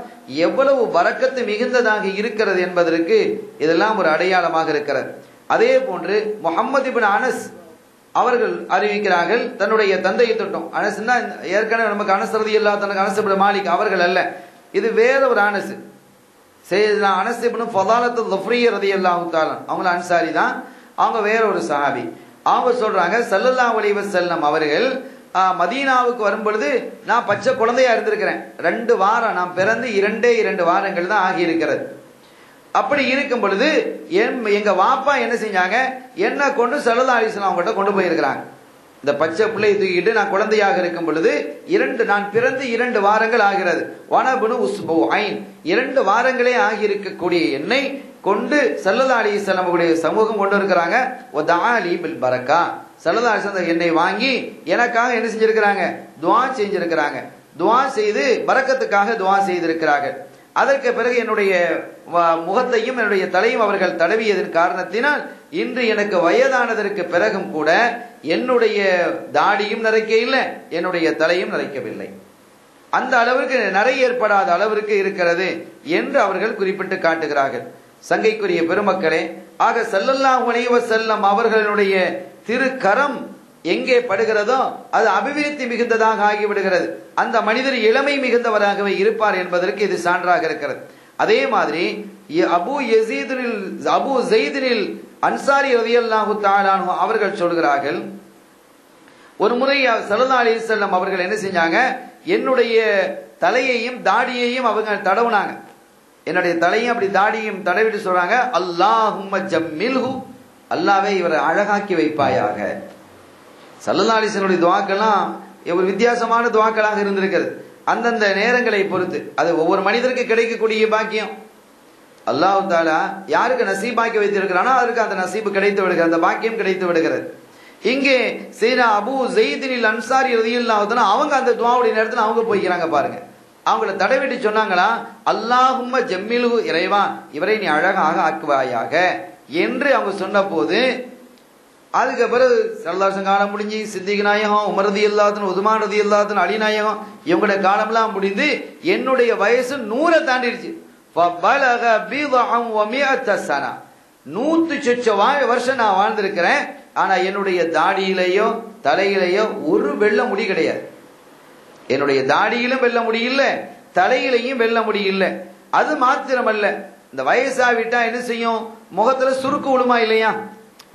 எவ்வளவு பரக்கத்து மிகுந்ததாக இருக்கிறது என்பதற்கு இதெல்லாம் ஒரு அடையாளமாக இருக்கிறது. அதே போன்று முஹம்மது இப்னு அனஸ் அவர்கள் அறிவிக்கிறார்கள், தன்னுடைய தந்தையை தொட்டும். அனஸ்னா ஏற்கனவே நமக்கு அனஸ் ரலியல்லாஹு தஆலா அனஸ் இப்னு மாலிக் அவர்கள் அல்ல, இது வேற ஒரு அனஸ். சையதுனா அனஸ் இப்னு ஃபதாலத்து ظஃப்ரி ரலியல்லாஹு தஆலா அவங்க அன்சாரி தான், அவங்க வேற ஒரு சஹாபி. அவங்க சொல்றாங்க, ஸல்லல்லாஹு அலைஹி வஸல்லம் அவர்கள் மதீனாவுக்கு வரும் பொழுது நான் பச்சை குழந்தையா இருந்திருக்கிறேன். 2 வாரம், நான் பிறந்து 2 வாரங்கள் தான் ஆகி இருக்கிறது. அப்படி இருக்கும் பொழுது எங்க வாப்பா என்ன செஞ்சாங்க, என்ன கொண்டு ஸல்லல்லாஹு அலைஹி வஸல்லம் அவங்ககிட்ட கொண்டு போயிருக்கிறாங்க. இந்த பச்சை பிள்ளையை தூக்கிட்டு நான் குழந்தையாக இருக்கும் பொழுது நான் பிறந்து 2 வாரங்கள் ஆகிறது. வனபுனு உஸ்புஐன், 2 வாரங்களே ஆகி இருக்கக்கூடிய என்னை கொண்டு ஸல்லல்லாஹு அலைஹி வஸல்லம் அவருடைய சமூகம் கொண்டு இருக்கிறாங்க. வதஆலி பில் பரக்கா, ஸல்லல்லாஹு அலைஹி வஸல்லம் என்னை வாங்கி எனக்காக என்ன செஞ்சிருக்கிறாங்க, துஆ செஞ்சிருக்கிறாங்க. துஆ செய்து பரக்கத்துக்காக துஆ செய்திருக்கிறார்கள். அதற்கு பிறகு என்னுடைய முகத்தையும் என்னுடைய தலையும் அவர்கள் தடவியதன் காரணத்தினால் இன்று எனக்கு வயதானதற்கு பிறகும் கூட என்னுடைய தாடியும் நரைக்க இல்லை, என்னுடைய தலையும் நரைக்கவில்லை. அந்த அளவிற்கு நரை ஏற்படாத அளவிற்கு இருக்கிறது என்று அவர்கள் குறிப்பிட்டு காட்டுகிறார்கள். சங்கைக்குரிய பெருமக்களே, ஆக ஸல்லல்லாஹு அலைஹி வஸல்லம் அவர்களுடைய திருக்கரம் எங்கே படுகிறதோ அது அபிவிருத்தி மிகுந்ததாக ஆகிவிடுகிறது. அந்த மனிதர் இளமை மிகுந்தவராகவே இருப்பார் என்பதற்கு இது சான்றாக இருக்கிறது. அதே மாதிரி அபு ஸைதினில் அன்சாரி ரலியல்லாஹு தஆலா அன்ஹு அவர்கள் சொல்கிறார்கள், ஒரு முறை ஸல்லல்லாஹு அலைஹி வஸல்லம் அவர்கள் என்ன செஞ்சாங்க, என்னுடைய தலையையும் தாடியையும் அவங்க தடவுனாங்க. என்னுடைய தலையும் அப்படி தாடியும் தடவிட்டு சொல்றாங்க, அல்லாஹும்ம ஜம்மில்ஹு, அல்லாஹ்வே இவரை அழகாக்கி வைப்பாயாக. ஸல்லல்லாஹு அலைஹி வஸல்லம் துஆக்கெல்லாம் ஒரு வித்தியாசமான துஆக்களாக இருந்திருக்கிறது. அந்தந்த நேரங்களை பொறுத்து அது ஒவ்வொரு மனிதருக்கு கிடைக்கக்கூடிய பாக்கியம். அல்லாஹ் தஆலா யாருக்கு நசீபாக்கி வைத்திருக்கிறானோ அதற்கு அந்த நசீபு கிடைத்து விடுகிறது, அந்த பாக்கியம் கிடைத்து விடுகிறது. இங்கே சையதுனா அபு ஸைதினில் அன்சாரி ரலியல்லாஹு தஆலா அவங்க அந்த துஆவுடைய நேரத்தில் அவங்க போய்க்கிறாங்க பாருங்க. அவங்கள தடவிட்டு சொன்னாங்களா, அல்லாஹும்ம ஜம்மில்ஹு, இறைவா இவரை நீ அழகாக ஆக்குவாயாக என்று அவங்க சொன்ன போது, அதுக்கு பிறகு ஸல்லல்லாஹு அலைஹி காலம் முடிஞ்சு சித்திக் நாயகம், உமர் ரலியல்லாஹு அன்ஹு, உஸ்மான் ரலியல்லாஹு அன்ஹு, அலி நாயகம் இவங்களுடைய காலம்லாம் முடிந்து என்னுடைய வயசு 100 தாண்டிடுச்சு. ஃபபலக பிதஅன் வ மிஅத ஸனா, 100 வருஷம் நான் வாழ்ந்திருக்கிறேன். ஆனா என்னுடைய தாடியிலேயோ தலையிலேயோ ஒரு வெள்ள முடி கிடையாது. என்னுடைய தாடியிலும் வெள்ள முடி இல்ல, தலையிலையும் வெள்ள முடி இல்ல. அது மாத்திரமல்ல, இந்த வயசாவிட்டா என்ன செய்யும், முகத்துல சுருக்கு விழுமா இல்லையா?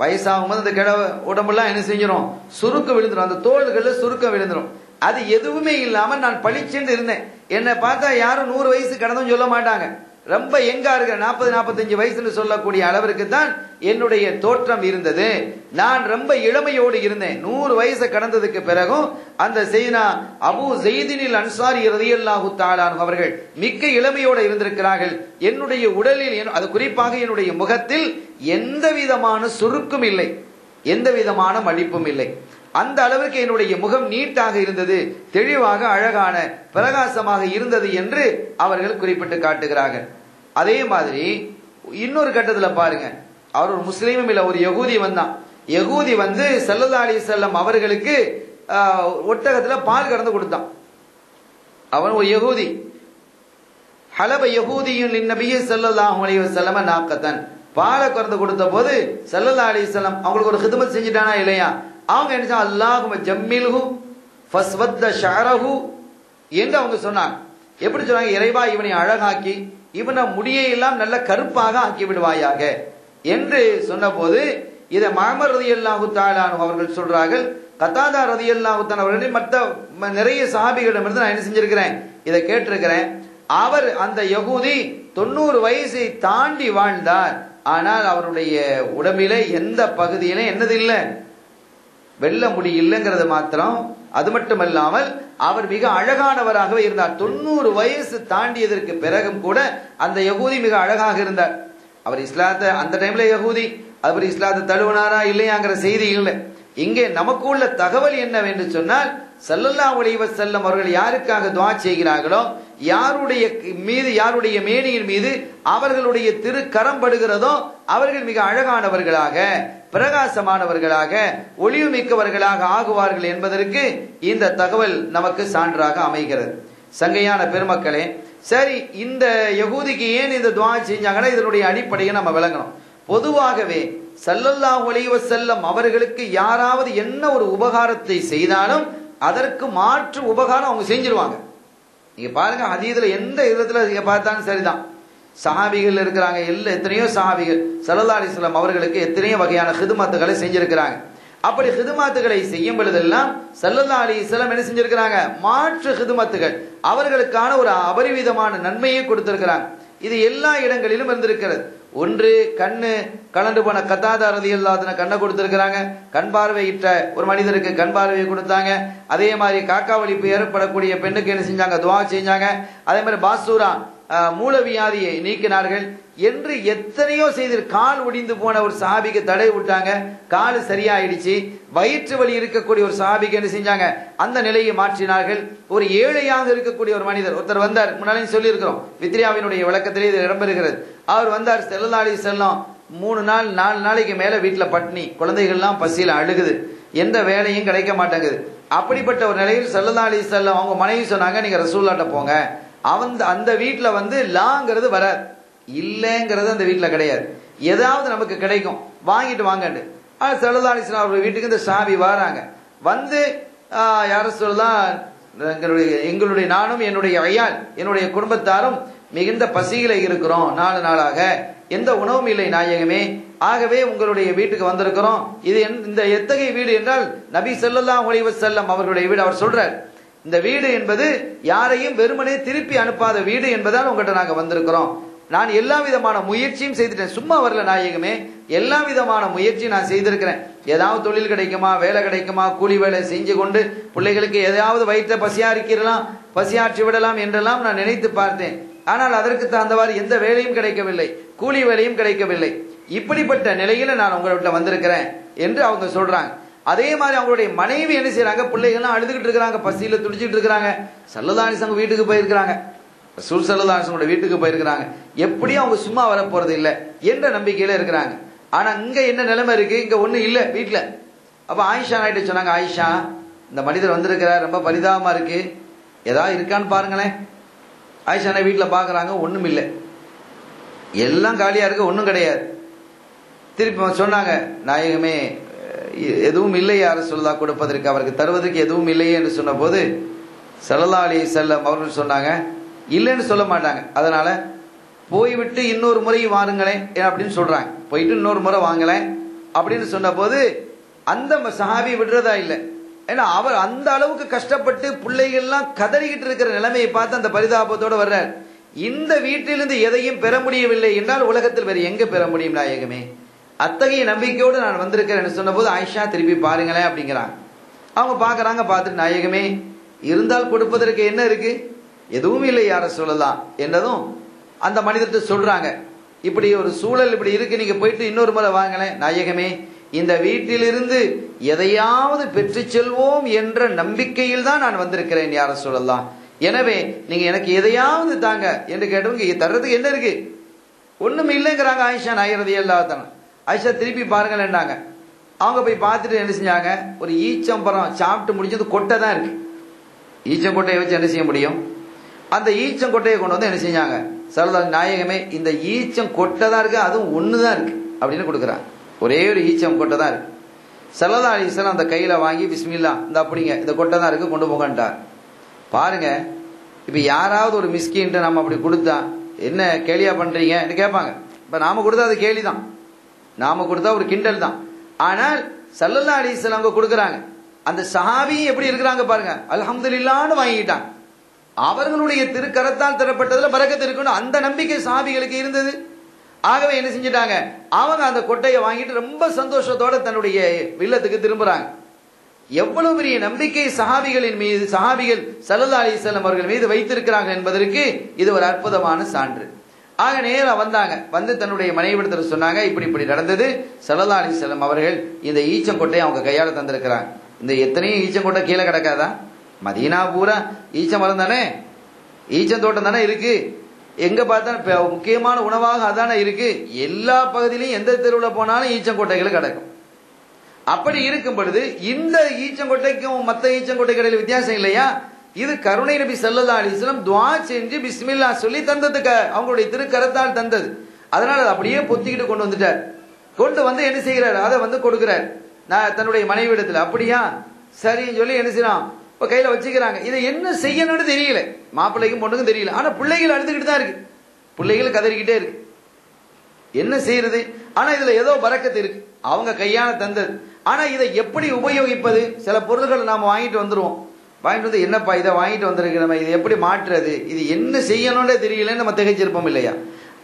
வயசாகும் போது அந்த கிட உடம்பெல்லாம் என்ன செஞ்சிடும், சுருக்கு விழுந்துடும், அந்த தோள்கள்ல சுருக்கம் விழுந்துடும். அது எதுவுமே இல்லாம நான் பளிச்சென்று இருந்தேன். என்னை பார்த்தா யாரும் 100 வயசு கடந்தும் சொல்ல மாட்டாங்க. ரொம்ப எங்கா இருக்கிற 40-45 வயசுன்னு சொல்லக்கூடிய அளவிற்கு தான் என்னுடைய தோற்றம் இருந்தது. நான் ரொம்ப இளமையோடு இருந்தேன். 100 வயசை கடந்ததுக்கு பிறகும் அந்த சையதுனா அபு ஸைதினில் அன்சாரி ரலியல்லாஹு தஆலா அன்ஹு அவர்கள் மிக்க இளமையோடு இருந்திருக்கிறார்கள். என்னுடைய உடலில், அது குறிப்பாக என்னுடைய முகத்தில் எந்த விதமான சுருக்கும் இல்லை, எந்த விதமான மடிப்பும் இல்லை. அந்த அளவிற்கு என்னுடைய முகம் நீட்டாக இருந்தது, தெளிவாக அழகான பிரகாசமாக இருந்தது என்று அவர்கள் குறிப்பிட்டு காட்டுகிறார்கள். அதே மாதிரி இன்னொரு கட்டத்தில் பாருங்க, அவர் ஒரு முஸ்லீமும் இல்ல, ஒரு யகூதி வந்தான். யகூதி வந்து ஸல்லல்லாஹு அலைஹி வஸல்லம் அவர்களுக்கு ஒட்டகத்துல பால் கறந்து கொடுத்தான். அவன் ஒரு யகூதி. ஹலப யகூதியுன் லின்னபிய் ஸல்லல்லாஹு அலைஹி வஸல்லம் நாக்கத்தன், பாலை கறந்து கொடுத்த போது ஸல்லல்லாஹு அலைஹி வஸல்லம் அவங்களுக்கு ஒரு ஹிதமத் செஞ்சிட்டானா இல்லையா? அவங்க என்ன சொன்னாங்க, அல்லாஹும்ம ஜம்மில்ஹு ஃபஸ்வத்த ஷஅரஹு என்று அவங்க சொன்னாங்க. எப்படி சொன்னாங்க, இறைவா இவனை அழகாக்கி இவனை முடியை எல்லாம் நல்ல கருப்பாக ஆக்கி விடுவாயாக என்று சொன்னபோது, இதை மஅமர் ரலியல்லாஹு தஆலா அன்ஹு அவர்கள் சொல்றார்கள். கதாதா ரலியல்லாஹு தஆலா அவர்கள் மற்ற நிறைய சஹாபிகளிடமிருந்து நான் என்ன செஞ்சிருக்கிறேன், இதை கேட்டிருக்கிறேன். அவர் அந்த யகூதி 90 வயசை தாண்டி வாழ்ந்தார். ஆனால் அவருடைய உடம்பிலே எந்த பகுதியிலே என்னது இல்லை, வெல்ல முடி இல்லைங்கிறது மாத்திரம். அது மட்டுமல்லாமல் அவர் மிக அழகானவராகவே இருந்தார். 90 வயசு தாண்டியதற்கு பிறகும் கூட அந்த யகூதி மிக அழகாக இருந்தார். அவர் இஸ்லாத்தை அந்த டைம்ல யகூதி, அவர் இஸ்லாத்தை தழுவினாரா இல்லையாங்கிற செய்தி இல்லை. இங்கே நமக்கு உள்ள தகவல் என்னவென்று சொன்னால், ஸல்லல்லாஹு அலைஹி வஸல்லம் அவர்கள் யாருக்காக துஆ செய்கிறார்களோ, யாருடைய மீது, யாருடைய மேனியின் மீது அவர்களுடைய திருக்கரம் படுகிறதோ அவர்கள் மிக அழகானவர்களாக, பிரகாசமானவர்களாக, ஒளிவு மிக்கவர்களாக ஆகுவார்கள் என்பதற்கு இந்த தகவல் நமக்கு சான்றாக அமைகிறது. சங்கையான பெருமக்களே, சரி, இந்த யகூதிக்கு ஏன் இந்த துஆ செஞ்சாங்கன்னா இதனுடைய அடிப்படையை நம்ம விளங்கணும். பொதுவாகவே ஸல்லல்லாஹு அலைஹி வஸல்லம் அவர்களுக்கு யாராவது என்ன ஒரு உபகாரத்தை செய்தாலும் அதற்கு மாற்று உபகாரம் அவங்க செஞ்சிருவாங்க. நீங்க பாருங்க, ஹதீஸ்ல எந்த விதத்துல பார்த்தாலும் சரிதான். சஹாபிகள் இருக்கிறாங்க, எத்தனையோ சஹாபிகள் ஸல்லல்லாஹு அலைஹி வஸல்லம் அவர்களுக்கு எத்தனையோ வகையான ஹிதுமத்துகளை செஞ்சிருக்கிறாங்க. அப்படி ஹிதுமத்துகளை செய்யும் பொழுதெல்லாம் ஸல்லல்லாஹு அலைஹி வஸல்லம் என்ன செஞ்சிருக்கிறாங்க, மாற்று ஹிதுமத்துகள், அவர்களுக்கான ஒரு அபரிவிதமான நன்மையை கொடுத்திருக்கிறாங்க. இது எல்லா இடங்களிலும் இருந்திருக்கிறது. ஒன்று, கண்ணு கலண்டு போன கதாதா ரலியல்லாஹு அன்ஹு கண்ணை கொடுத்திருக்கிறாங்க. கண் பார்வையிட்ட ஒரு மனிதருக்கு கண் பார்வையை கொடுத்தாங்க. அதே மாதிரி காக்கா வலிப்பு ஏற்படக்கூடிய பெண்ணுக்கு என்ன செஞ்சாங்க, துஆ செஞ்சாங்க. அதே மாதிரி பாசூரா மூலவியாதியை நீக்கினார்கள் என்று எத்தனையோ செய்து, கால் ஒடிந்து போன ஒரு சஹாபிக்கு தடை விட்டாங்க, கால் சரியாயிடுச்சு. வயிற்று வலி இருக்கக்கூடிய ஒரு சஹாபிக்கு என்ன செஞ்சாங்க, அந்த நிலையை மாற்றினார்கள். ஒரு ஏழையாக இருக்கக்கூடிய ஒரு மனிதர் ஒருத்தர் வந்தார், முன்னாலே சொல்லி இருக்கிறோம், வித்ரியாவினுடைய விளக்கத்திலே இது இடம்பெறுகிறது. அவர் வந்தார், ஸல்லல்லாஹு அலைஹி வஸல்லம் 3 நாள் 4 நாளைக்கு மேல வீட்டுல பட்னி, குழந்தைகள்லாம் பசியில அழுகுது, எந்த வேலையும் கிடைக்க மாட்டேங்குது. அப்படிப்பட்ட ஒரு நிலையில் ஸல்லல்லாஹு அலைஹி வஸல்லம் அவங்க மனைவி சொன்னாங்க, நீங்க ரசூலுல்லாஹ்ட்ட போங்க, அந்த வீட்டுல வந்து லாங்கிறது வராது, இல்லைங்கிறது அந்த வீட்டுல கிடையாது, ஏதாவது நமக்கு கிடைக்கும், வாங்கிட்டு வாங்கண்டு. ஸல்லல்லாஹு அலைஹி வஸல்லம் அவர்கள் வீட்டுக்கு இந்த சஹாபி வராங்க. வந்து யார சொல்லலாம், எங்களுடைய நானும் என்னுடைய ஐயால் என்னுடைய குடும்பத்தாரும் மிகுந்த பசியில இருக்கிறோம், 4 நாளாக எந்த உணவும் இல்லை நாயகமே, ஆகவே உங்களுடைய வீட்டுக்கு வந்திருக்கிறோம். இது இந்த எத்தகைய வீடு என்றால் நபி ஸல்லல்லாஹு அலைஹி வஸல்லம் அவர்களுடைய வீடு. அவர் சொல்றார், இந்த வீடு என்பது யாரையும் வெறுமனே திருப்பி அனுப்பாத வீடு என்பதால் உங்கள்கிட்ட நாங்க வந்திருக்கிறோம். நான் எல்லா விதமான முயற்சியும் செய்துட்டேன், சும்மா வரல நாயகமே, எல்லா விதமான முயற்சி நான் செய்திருக்கிறேன். ஏதாவது தொழில் கிடைக்குமா, வேலை கிடைக்குமா, கூலி வேலை செஞ்சு கொண்டு பிள்ளைகளுக்கு ஏதாவது வயிற்ற பசியாற்றி விடலாம் என்றெல்லாம் நான் நினைத்து பார்த்தேன். ஆனால் அதற்கு தகுந்தவாறு எந்த வேலையும் கிடைக்கவில்லை, கூலி வேலையும் கிடைக்கவில்லை. இப்படிப்பட்ட நிலையில நான் உங்கள்கிட்ட வந்திருக்கிறேன் என்று அவங்க சொல்றாங்க. அதே மாதிரி அவங்களுடைய மனைவி என்ன செய்யறாங்க, பிள்ளைகள்லாம் அழுதுகிட்டு இருக்கிறாங்க, பசியில துடிச்சிட்டு இருக்கிறாங்க. ஸல்லல்லாஹு அலைஹி வஸல்லம் வீட்டுக்கு போயிருக்கிறாங்க, ரசூல் ஸல்லல்லாஹு அலைஹி வஸல்லம் வீட்டுக்கு போயிருக்கிறாங்க. எப்படியும் அவங்க சும்மா வர போறது இல்லை என்ற நம்பிக்கையில இருக்கிறாங்க. ஆனா இங்க என்ன நிலைமை இருக்கு, இங்க ஒண்ணு இல்ல வீட்டுல. அப்ப ஆயிஷா நாயிட்ட சொன்னாங்க, ஆயிஷா இந்த மனிதர் வந்திருக்கிறார், ரொம்ப பரிதாபமா இருக்கு, ஏதாவது இருக்கான்னு பாருங்களேன். ஆயிஷா நாய் வீட்டுல பாக்குறாங்க, ஒண்ணும் இல்லை, எல்லாம் காலியா இருக்கு, ஒண்ணும் கிடையாது. திருப்பி சொன்னாங்க, நாயகமே எதுவும் இல்லை யார சொல்லா கொடுப்பதற்கு, அவருக்கு தருவதற்கு எதுவும் இல்லையே என்று சொன்ன போது ஸல்லல்லாஹு அலைஹி வஸல்லம் அவர்கள் சொன்னாங்க, இல்லைன்னு சொல்ல மாட்டாங்க, அதனால போய்விட்டு இன்னொரு முறை வாருங்களேன் அப்படின்னு சொல்றாங்க. போயிட்டு இன்னொரு முறை வாங்கலேன் அப்படின்னு சொன்ன போது அந்த சஹாபி விடுறதா இல்லை. ஏன்னா அவர் அந்த அளவுக்கு கஷ்டப்பட்டு பிள்ளைகள்லாம் கதறிக்கிட்டு இருக்கிற நிலைமையை பார்த்து அந்த பரிதாபத்தோடு வர்றார். இந்த வீட்டிலிருந்து எதையும் பெற முடியவில்லை என்றால் உலகத்தில் வேறு எங்க பெற முடியும் நாயகமே, அத்தகைய நம்பிக்கையோடு நான் வந்திருக்கிறேன் சொன்ன போது ஆயிஷா திருப்பி பாருங்களேன் அப்படிங்கிறாங்க. அவங்க பாக்குறாங்க, பார்த்துட்டு நாயகமே இருந்தால் கொடுப்பதற்கு என்ன இருக்கு, எதுவும் இல்லை யார சொல்லலாம் என்றதும் அந்த மனிதர்கிட்ட சொல்றாங்க, இப்படி ஒரு சூழல் இப்படி இருக்கு, நீங்க போயிட்டு இன்னொரு முறை வாங்கலேன். நாயகமே இந்த வீட்டிலிருந்து எதையாவது பெற்று செல்வோம் என்ற நம்பிக்கையில் தான் நான் வந்திருக்கிறேன் யார சொல்லலாம், எனவே நீங்க எனக்கு எதையாவது தாங்க என்று கேட்டவங்க தர்றதுக்கு என்ன இருக்கு, ஒண்ணும் இல்லைங்கிறாங்க ஆயிஷா நாயகி ரலியல்லாஹு தஆலா. ஆயிஷா திருப்பி பாருங்களேன்னாங்க. அவங்க போய் பார்த்துட்டு என்ன செஞ்சாங்க, ஒரு ஈச்சம்பரம் சாப்பிட்டு முடிச்சது கொட்டை தான் இருக்கு, ஈச்சங்கொட்டையை வச்சு என்ன செய்ய முடியும், அந்த ஈச்சங்கொட்டையை கொண்டு வந்து என்ன செஞ்சாங்க, ஸல்லல்லாஹு நாயகமே இந்த ஈச்சங்கொட்டை தான் இருக்கு, அதுவும் ஒண்ணுதான் இருக்கு அப்படின்னு கொடுக்குறாங்க, ஒரே ஒரு ஈச்சம் கொட்டை தான் இருக்கு. ஸல்லல்லாஹு அலைஹி வஸல்லம் அந்த கையில வாங்கி பிஸ்மில்லாஹ் இந்த அப்படிங்க இந்த கொட்டை தான் இருக்கு கொண்டு போங்கன்ட்டார். பாருங்க, இப்ப யாராவது ஒரு மிஸ்கின்ட்டு நம்ம அப்படி கொடுத்தா என்ன கேலியா பண்றீங்க கேட்பாங்க. இப்ப நாம கொடுத்தா அது கேலிதான், நாம கொடுத்தா ஒரு கிண்டல் தான். ஆனால் ஸல்லல்லாஹு அலைஹி வஸல்லம் அவங்க கொடுக்குறாங்க. அந்த சஹாபி எப்படி இருக்கிறாங்க பாருங்க, அல்ஹம்துலில்லாஹ்னு வாங்கிட்டாங்க. அவர்களுடைய திருக்கரத்தால் தரப்பட்டதுல பரக்கத்து இருக்கணும் அந்த நம்பிக்கை சஹாபிகளுக்கு இருந்தது. ஆகவே என்ன செஞ்சிட்டாங்க, அவங்க அந்த கொட்டையை வாங்கிட்டு ரொம்ப சந்தோஷத்தோட தன்னுடைய இல்லத்துக்கு திரும்புறாங்க. எவ்வளவு பெரிய நம்பிக்கை சஹாபிகளின் மீது, சஹாபிகள் ஸல்லல்லாஹு அலைஹி வஸல்லம் அவர்கள் மீது வைத்திருக்கிறாங்க என்பதற்கு இது ஒரு அற்புதமான சான்று. ஆக நேரா வந்தாங்க, வந்து தன்னுடைய மனைவிடத்தில் சொன்னாங்க, இப்படி இப்படி நடந்தது, ஸல்லல்லாஹு அலைஹி வஸல்லம் அவர்கள் இந்த ஈச்சங்கொட்டையை அவங்க கையால தந்திருக்கிறாங்க. இந்த எத்தனையும் ஈச்சங்கொட்டை கீழே கிடக்காதா, மதீனா பூரா ஈச்ச மரம் தானே, ஈச்சந்தோட்டம் தானே இருக்கு, எங்க பார்த்தா முக்கியமான உணவாக அதானே இருக்கு, எல்லா பகுதியிலையும் எந்த தெருவில் போனாலும் ஈச்சங்கொட்டைகள் கிடக்கும். அப்படி இருக்கும் பொழுது இந்த ஈச்சங்கொட்டைக்கும் மற்ற ஈச்சங்கொட்டை கடையில் வித்தியாசம் இல்லையா, இது கருணை நபி ஸல்லல்லாஹு அலைஹி வஸல்லம் துஆ செஞ்சு பிஸ்மில்லா சொல்லி தந்ததுக்கு அவங்களுடைய திருக்கரத்தால் தந்தது. அதனால அதை அப்படியே பொத்திக்கிட்டு கொண்டு வந்துட்டார். கொண்டு வந்து என்ன செய்கிறார், அதை வந்து கொடுக்கிறார் நான் தன்னுடைய மனைவிடத்தில். அப்படியா சரின்னு சொல்லி என்ன செய்யறான், இப்ப கையில வச்சுக்கிறாங்க. இதை என்ன செய்யணும்னு தெரியல, மாப்பிள்ளைக்கும் பொண்ணுக்கும் தெரியல. ஆனா பிள்ளைகள் அழுதுகிட்டு தான் இருக்கு, பிள்ளைகள் கதறிக்கிட்டே இருக்கு, என்ன செய்யறது. ஆனா இதுல ஏதோ பரக்கத்து இருக்கு, அவங்க கையால தந்தது. ஆனா இதை எப்படி உபயோகிப்பது, சில பொருள்களை நாம வாங்கிட்டு வந்துருவோம், வாங்கிட்டு வந்து என்னப்பா இதை வாங்கிட்டு வந்திருக்கு, நம்ம இதை எப்படி மாற்றுறது, இது என்ன செய்யணும்னே தெரியலன்னு நம்ம திகைச்சிருப்போம் இல்லையா.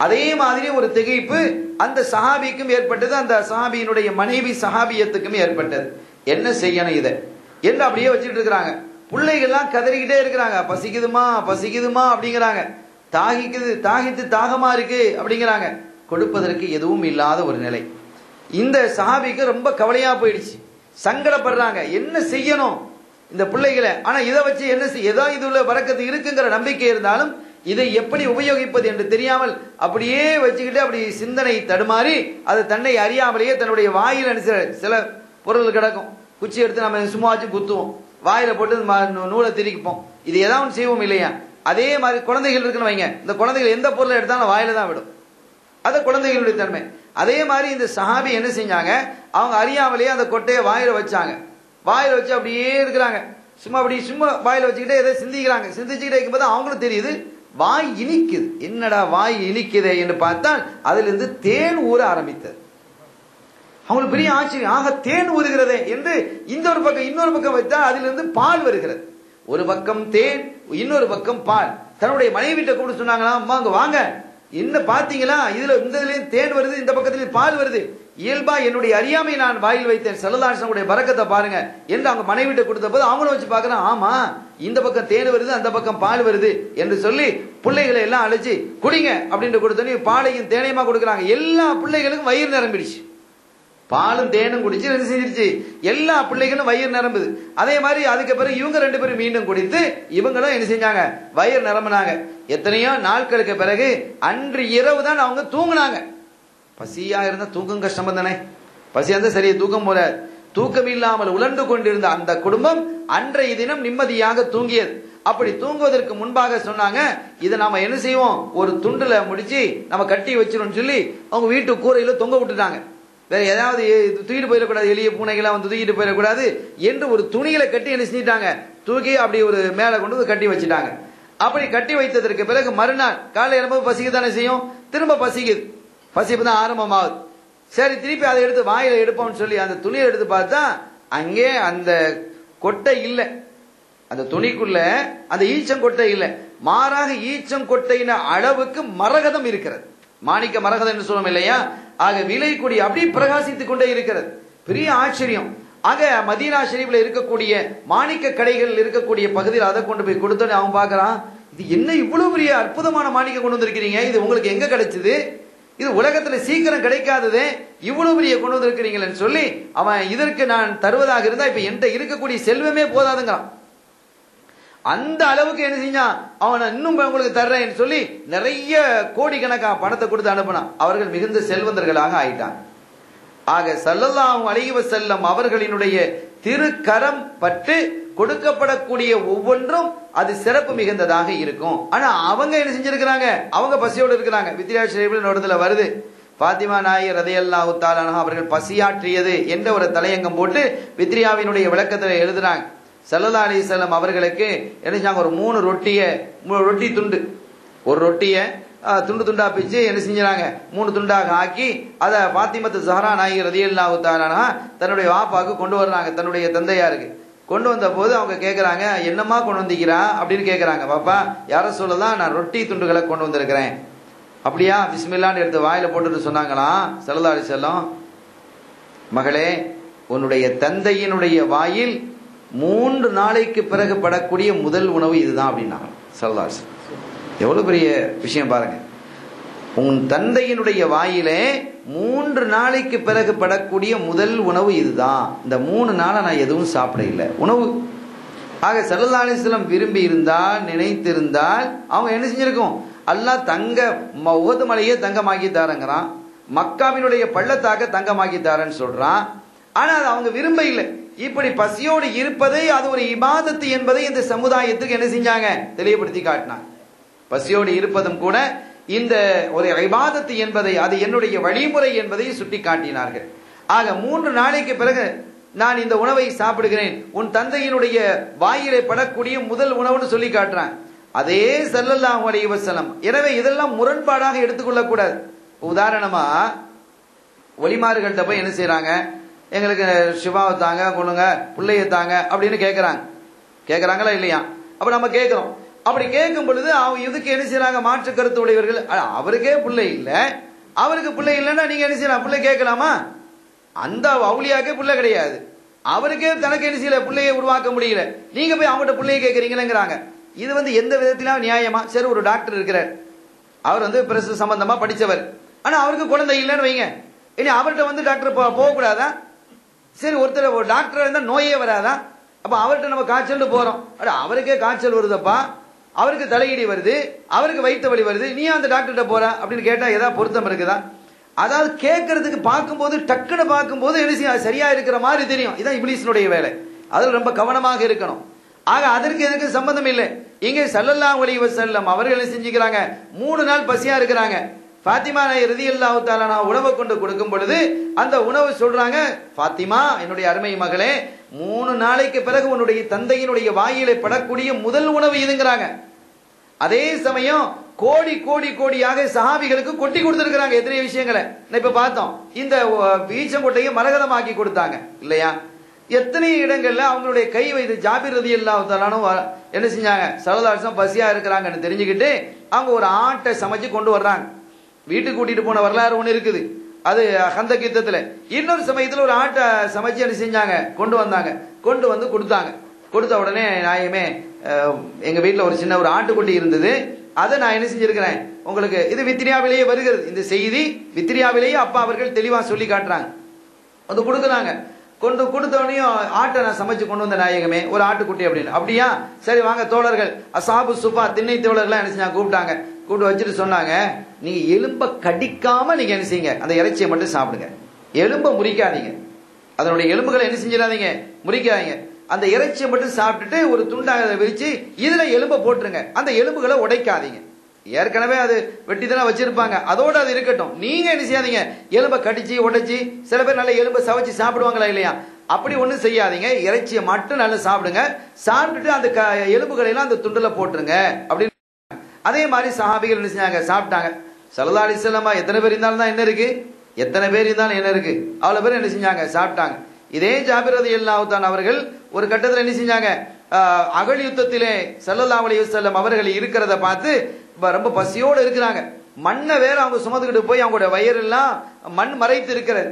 அதே மாதிரி ஒரு திகைப்பு அந்த சஹாபிக்கும் ஏற்பட்டது, அந்த சஹாபியினுடைய மனைவி சஹாபியத்துக்கும் ஏற்பட்டது. என்ன செய்யணும் இதை என்று அப்படியே வச்சுட்டு இருக்கிறாங்க. பிள்ளைகள்லாம் கதறிக்கிட்டே இருக்கிறாங்க, பசிக்குதுமா பசிக்குதுமா அப்படிங்கிறாங்க, தாகித்து தாகமா இருக்கு அப்படிங்கிறாங்க. கொடுப்பதற்கு எதுவும் இல்லாத ஒரு நிலை. இந்த சஹாபிக்கு ரொம்ப கவலையா போயிடுச்சு, சங்கடப்படுறாங்க, என்ன செய்யணும் இந்த பிள்ளைகளை. ஆனா இதை வச்சு என்ன ஏதோ இதுல பரக்கத்து இருக்குங்கிற நம்பிக்கை இருந்தாலும் இதை எப்படி உபயோகிப்பது என்று தெரியாமல் அப்படியே வச்சுக்கிட்டு அப்படி சிந்தனை தடுமாறி அது தன்னை அறியாமலேயே தன்னுடைய வாயில் சில பொருள் கிடக்கும், குச்சி எடுத்து நம்ம சும்மா வச்சு குத்துவோம், வாயில போட்டு நூலை திரிப்போம், இது ஏதாவது செய்வோம் இல்லையா. அதே மாதிரி குழந்தைகள் இருக்குன்னு வைங்க, இந்த குழந்தைகள் எந்த பொருளை எடுத்தாலும் வாயில தான் விடும், அது குழந்தைகளுடைய தன்மை. அதே மாதிரி இந்த சஹாபி என்ன செஞ்சாங்க, அவங்க அறியாமலேயே அந்த கொட்டையை வாயில வச்சாங்க. வாயில வச்சு அப்படியே இருக்கிறாங்க. சும்மா வாயில வச்சுக்கிட்டே எதை சிந்திக்கிறாங்க. சிந்திச்சுக்கிட்டே இருக்கும்போது அவங்களும் தெரியுது வாய் இனிக்குது. என்னடா வாய் இனிக்குதே என்று பார்த்தால் அதிலிருந்து தேன் ஊற ஆரம்பித்தது. அவங்களுக்கு பெரிய ஆச்சரியம், ஆக தேன் ஊறுகிறதே என்று இந்த ஒரு பக்கம் இன்னொரு பக்கம் வைத்தா அதிலிருந்து பால் வருகிறது. ஒரு பக்கம் தேன், இன்னொரு பக்கம் பால். தன்னுடைய மனைவி கிட்ட கூப்பிட்டு சொன்னாங்களா, அம்மா அங்க வாங்க, என்ன பாத்தீங்களா, இதுல இந்த தேன் வருது, இந்த பக்கத்துல பால் வருது. இயல்பா என்னுடைய அறியாமை நான் வாயில் வைத்தேன், ஸல்லல்லாஹு அலைஹி வஸல்லம் பரக்கத்தை பாருங்க என்று அவங்க மனைவி கிட்ட கொடுத்த போது அவங்களும் வச்சு பாக்குறான், ஆமா இந்த பக்கம் தேன் வருது, அந்த பக்கம் பால் வருது என்று சொல்லி பிள்ளைகளை எல்லாம் அழைச்சி குடிங்க அப்படின்னு கொடுத்தோன்னே பாலையும் தேனையுமா கொடுக்குறாங்க. எல்லா பிள்ளைகளுக்கும் வயிறு நிரம்பிடுச்சு. பாலும் தேனும் குடிச்சு என்ன செஞ்சிருச்சு, எல்லா பிள்ளைகளும் வயிறு நிரம்புது. அதே மாதிரி அதுக்கு பிறகு இவங்க 2 பேரும் மீண்டும் குடித்து இவங்களும் என்ன செஞ்சாங்க, வயிறு நிரம்பினாங்க. எத்தனையோ நாட்களுக்கு பிறகு அன்று இரவு தான் அவங்க தூங்குனாங்க. பசியா இருந்தா தூக்கம் கஷ்டம் தானே, பசியா இருந்தா சரியா தூக்கம் போல. தூக்கம் இல்லாமல் உழண்டு கொண்டிருந்த அந்த குடும்பம் அன்றைய தினம் நிம்மதியாக தூங்கியது. அப்படி தூங்குவதற்கு முன்பாக சொன்னாங்க, இதை நாம என்ன செய்வோம், ஒரு துண்டுல முடிச்சு நம்ம கட்டி வச்சிரும் சொல்லி அவங்க வீட்டு கூரையில தொங்க விட்டுட்டாங்க. வேற ஏதாவது தூக்கிட்டு போயிடக்கூடாது, எளிய பூனைகளாம் வந்து தூக்கிட்டு போயிடக்கூடாது என்று ஒரு துணியில கட்டி என்ன செஞ்சிட்டாங்க, தூக்கி அப்படி ஒரு மேல கொண்டு வந்து கட்டி வச்சுட்டாங்க. அப்படி கட்டி வைத்ததற்கு பிறகு மறுநாள் காலை எழும்போது பசிக்கு தானே செய்யும், திரும்ப பசிக்குது, பசிப்பு தான் ஆரம்பமாகுது. சரி திருப்பி அதை எடுத்து வாயில எடுப்போம்னு சொல்லி அந்த துணியை எடுத்து பார்த்தா அங்கே அந்த கொட்டை இல்லை, அந்த துணிக்குள்ள அந்த ஈச்சங்கொட்டை இல்லை, மாறாக ஈச்சங்கொட்டையின அளவுக்கு மரகதம் இருக்கிறது. மாணிக்க மரகதம் என்று சொல்லுவோம் இல்லையா, ஆக விலை கூடி அப்படி பிரகாசித்துக் கொண்டே இருக்கிறது. பெரிய ஆச்சரியம். ஆக மதீனா ஷரீஃப்ல இருக்கக்கூடிய மாணிக்க கடைகள் இருக்கக்கூடிய பகுதியில் அதை கொண்டு போய் கொடுத்தோன்னு அவன் பார்க்கறான், இது என்ன இவ்வளவு பெரிய அற்புதமான மாணிக்க கொண்டு வந்திருக்கிறீங்க, இது உங்களுக்கு எங்க கிடைச்சது, இது உலகத்துல சீக்கிரம் கிடைக்காததே, இவ்வளவு பெரிய கொண்டு வந்திருக்கிறீங்களேன்னு சொல்லி அவன் இதற்கு நான் தருவதாக இருந்தா இப்ப என்கிட்ட இருக்கக்கூடிய செல்வமே போதாதுங்கிறான். அந்த அளவுக்கு என்ன செஞ்சான், அவனை இன்னும் உங்களுக்கு தர்றேன்னு சொல்லி நிறைய கோடிக்கணக்கா பணத்தை கொடுத்து அனுப்பினான். அவர்கள் மிகுந்த செல்வந்தர்களாக ஆயிட்டாங்க. ஆக ஸல்லல்லாஹு அலைஹி வஸல்லம் அவர்களினுடைய திருக்கரம் பட்டு கொடுக்கப்படக்கூடிய ஒவ்வொன்றும் அது சிறப்பு மிகுந்ததாக இருக்கும். ஆனா அவங்க என்ன செஞ்சிருக்கிறாங்க, அவங்க பசியோடு இருக்கிறாங்க. வித்யா ஷரீஃபில் இடத்துல வருது, பாத்திமா நாயகி ரலியல்லாஹு தஆலா அன்ஹா அவர்கள் பசியாற்றியது என்ற ஒரு தலையங்கம் போட்டு வித்ரியாவினுடைய விளக்கத்தில் எழுதுறாங்க. ஸல்லல்லாஹு அலைஹி வஸல்லம் அவர்களுக்கு என்ன செஞ்சாங்க, ஒரு 3 ரொட்டி துண்டு, ஒரு ரொட்டியை துண்டு துண்டா பிச்சு என்ன செஞ்சாங்க, 3 துண்டாக ஆக்கி அதை பாத்திமத்து ஸஹ்ரா நாயகி ரலியல்லாஹு தஆலா அன்ஹா தன்னுடைய வாப்பாக்கு கொண்டு வர்றாங்க, தன்னுடைய தந்தையாருக்கு. கொண்டு வந்த போது அவங்க கேட்கறாங்க, என்னம்மா கொண்டு வந்தீங்களா அப்படின்னு கேட்கறாங்க. பாப்பா யார சொல்லலாம், நான் ரொட்டி துண்டுகளை கொண்டு வந்திருக்கிறேன். அப்படியா, பிஸ்மில்லான்னு எடுத்து வாயில போட்டுட்டு சொன்னாங்களாம் ஸல்லல்லாஹு அலைஹி வஸல்லம், மகளே உன்னுடைய தந்தையினுடைய வாயில் 3 நாளைக்கு பிறகு படக்கூடிய முதல் உணவு இதுதான் அப்படின்னாங்க ஸல்லல்லாஹு அலைஹி வஸல்லம். எவ்வளவு பெரிய விஷயம் பாருங்க, உன் தந்தையினுடைய வாயிலே 3 நாளைக்கு பிறகு படக்கூடிய முதல் உணவு இதுதான், இந்த 3 நாளை நான் எதுவும் சாப்பிட இல்லை உணவு. ஆக ஸல்லல்லாஹு அலைஹி வஸல்லம் விரும்பி இருந்தால், நினைத்திருந்தால் அவங்க என்ன செஞ்சிருக்கும், அல்லாஹ் தங்க உஹது மலையே தங்கமாக்கி தாரங்கிறான், மக்காவினுடைய பள்ளத்தாக்க தங்கமாக்கி தாரன்னு சொல்றான். ஆனா அது அவங்க விரும்ப இல்லை. இப்படி பசியோடு இருப்பதை அது ஒரு இபாதத்து என்பதை இந்த சமுதாயத்துக்கு என்ன செஞ்சாங்க, தெளிவுபடுத்தி காட்டினாங்க. பசியோடு இருப்பதும் கூட இந்த ஒரு இபாதத்து என்பதை, அது என்னுடைய வழிமுறை என்பதை சுட்டி காட்டினார்கள். ஆக 3 நாளைக்கு பிறகு நான் இந்த உணவை சாப்பிடுகிறேன், உன் தந்தையினுடைய வாயிலை படக்கூடிய முதல் உணவுன்னு சொல்லி காட்டுறான். அதே ஸல்லல்லாஹு அலைஹி வஸல்லம். எனவே இதெல்லாம் முரண்பாடாக எடுத்துக்கொள்ள கூடாது. உதாரணமா ஒலிமார்கள்ட்ட போய் என்ன செய்யறாங்க, எங்களுக்கு சிவாவை தாங்க, கொள்ளுங்க, பிள்ளைய தாங்க அப்படின்னு கேட்கறாங்களா இல்லையா? அப்ப நம்ம கேட்கிறோம். அப்படி கேட்கும் பொழுது அவங்க இதுக்கு என்ன செய்யறாங்க, மாற்று கருத்து உடையவர்கள், அவருக்கே பிள்ளை இல்லை, அவருக்கு பிள்ளை இல்லைன்னா நீங்க என்ன செய்யலாம், பிள்ளை கேட்கலாமா? அந்த அவுலியாக்கே பிள்ளை கிடையாது, அவருக்கே தனக்கு என்ன செய்யல, பிள்ளையை உருவாக்க முடியல, நீங்க போய் அவங்கள்ட்ட பிள்ளையை கேட்கறீங்களேங்கிறாங்க. இது எந்த விதத்திலும் நியாயமா? சரி, ஒரு டாக்டர் இருக்கிறார், அவர் பிரசவ சம்பந்தமா படிச்சவர், ஆனா அவருக்கு குழந்தை இல்லைன்னு வைங்க, இனி அவர்கிட்ட டாக்டர் போகக்கூடாதா? சரி, ஒருத்தர் ஒரு டாக்டர் இருந்தா நோயே வராதா? அப்ப அவர்கிட்ட நம்ம காய்ச்சல் போறோம், அவருக்கே காய்ச்சல் வருதப்பா, அவருக்கு தலையிடி வருது, அவருக்கு வயிற்று வலி வருது, நீ அந்த டாக்டர்கிட்ட போற அப்படின்னு கேட்டா ஏதாவது பொருத்தம் இருக்குதா? அதாவது கேட்கறதுக்கு பார்க்கும்போது, டக்குன்னு பார்க்கும்போது என்ன சரியா இருக்கிற மாதிரி தெரியும். இதான் இப்லீஸ்னுடைய வேலை. அதில் ரொம்ப கவனமாக இருக்கணும். ஆக அதற்கு எதுக்கு சம்பந்தம் இல்லை. இங்கே ஸல்லல்லாஹு அலைஹி வஸல்லம் அவர்கள் என்ன செஞ்சுக்கிறாங்க, 3 நாள் பசியா இருக்கிறாங்க. ஃபாத்திமா ரலியல்லாஹு தஆலா உணவை கொண்டு கொடுக்கும் பொழுது அந்த உணவு சொல்றாங்க, ஃபாத்திமா என்னுடைய அருமை மகளே, 3 நாளைக்கு பிறகு உன்னுடைய தந்தையினுடைய வாயிலே படக்கூடிய முதல் உணவு இதுங்கிறாங்க. அதே சமயம் கோடி கோடி கோடியாக சஹாபிகளுக்கு கொட்டி கொடுத்திருக்கிறாங்க எத்தனை விஷயங்களை இப்ப பார்த்தோம். இந்த ஈச்சங்கொட்டையை மரகதமாக்கி கொடுத்தாங்க இல்லையா? எத்தனை இடங்கள்ல அவங்களுடைய கை வைத்து ஜாபிர் ரலியல்லாஹு தஆலா என்ன செஞ்சாங்க, ஸல்லல்லாஹு அலைஹி வஸல்லம் பசியா இருக்கிறாங்கன்னு தெரிஞ்சுக்கிட்டு அவங்க ஒரு ஆட்டை சமைச்சு கொண்டு வர்றாங்க. வீட்டுக்கு கூட்டிட்டு போன வரலாறு ஒண்ணு இருக்குது, அது ஹந்தக் யுத்தத்துல. இன்னொரு சமயத்துல ஒரு ஆட்டை சமைச்சு என்ன செஞ்சாங்க, கொண்டு வந்தாங்க. கொண்டு வந்து கொடுத்தாங்க. கொடுத்த உடனே நாயமே எங்க வீட்டுல ஒரு சின்ன ஒரு ஆட்டுக்குட்டி இருந்தது, அதை நான் என்ன செஞ்சிருக்கிறேன் உங்களுக்கு, இது வித்ரியாவிலேயே வருகிறது இந்த செய்தி, வித்ரியாவிலேயே அப்பா அவர்கள் தெளிவா சொல்லி காட்டுறாங்க. வந்து கொடுக்குறாங்க. கொண்டு கொடுத்தவனையும் ஆட்டை நான் சமைச்சு கொண்டு வந்த நாயகமே, ஒரு ஆட்டுக்குட்டி அப்படின்னு. அப்படியா, சரி வாங்க தோழர்கள், அசாபு சுபா திண்ணை தோழர்கள்லாம் என்ன செஞ்சாங்க, கூப்பிட்டாங்க. கூப்பிட்டு வச்சுட்டு சொன்னாங்க, நீங்க எலும்ப கடிக்காம நீங்க என்ன செய்யுங்க, அந்த இறைச்சியை மட்டும் சாப்பிடுங்க, எலும்ப முறிக்காதீங்க, அதனுடைய எலும்புகளை என்ன செஞ்சிடாதீங்க, முறிக்காதீங்க, அந்த இறைச்சியை மட்டும் சாப்பிட்டுட்டு ஒரு துண்டாக விரிச்சு இதுல எலும்ப போட்டுருங்க, அந்த எலும்புகளை உடைக்காதீங்க. ஏற்கனவே அது வெட்டி தானே வச்சிருப்பாங்க, அதோட அது இருக்கட்டும், நீங்க என்ன செய்யாதீங்க, எலும்ப கடிச்சு உடைச்சு, சில பேர் நல்ல எலும்பை சவைச்சு சாப்பிடுவாங்களா இல்லையா, அப்படி ஒண்ணும் செய்யாதீங்க, இறைச்சியை மட்டும் நல்லா சாப்பிடுங்க, சாப்பிட்டுட்டு அந்த எலும்புகளை எல்லாம் அந்த துண்டுல போட்டுருங்க அப்படின்னு. அதே மாதிரி சஹாபிகள் என்ன செஞ்சாங்க, சாப்பிட்டாங்க. ஸல்லல்லாஹு அலைஹி வஸல்லம் எத்தனை பேர் இருந்தாலும் தான் என்ன இருக்கு, எத்தனை பேர் இருந்தாலும் என்ன இருக்கு, அவ்வளவு பேர் என்ன செஞ்சாங்க, சாப்பிட்டாங்க. இதே ஜாபிர் ரலியல்லாஹு தஆலா அவர்கள் ஒரு கட்டத்தில் என்ன செஞ்சாங்க, அகழ் யுத்தத்திலே ஸல்லல்லாஹு அலைஹி வஸல்லம் அவர்கள் இருக்கிறத பார்த்து ரொம்ப பசியோடு இருக்கிறாங்க. மண்ணை வேற அவங்க சுமந்துக்கிட்டு போய் அவங்களுடைய வயிறெல்லாம் மண் மறைத்து இருக்கிறது.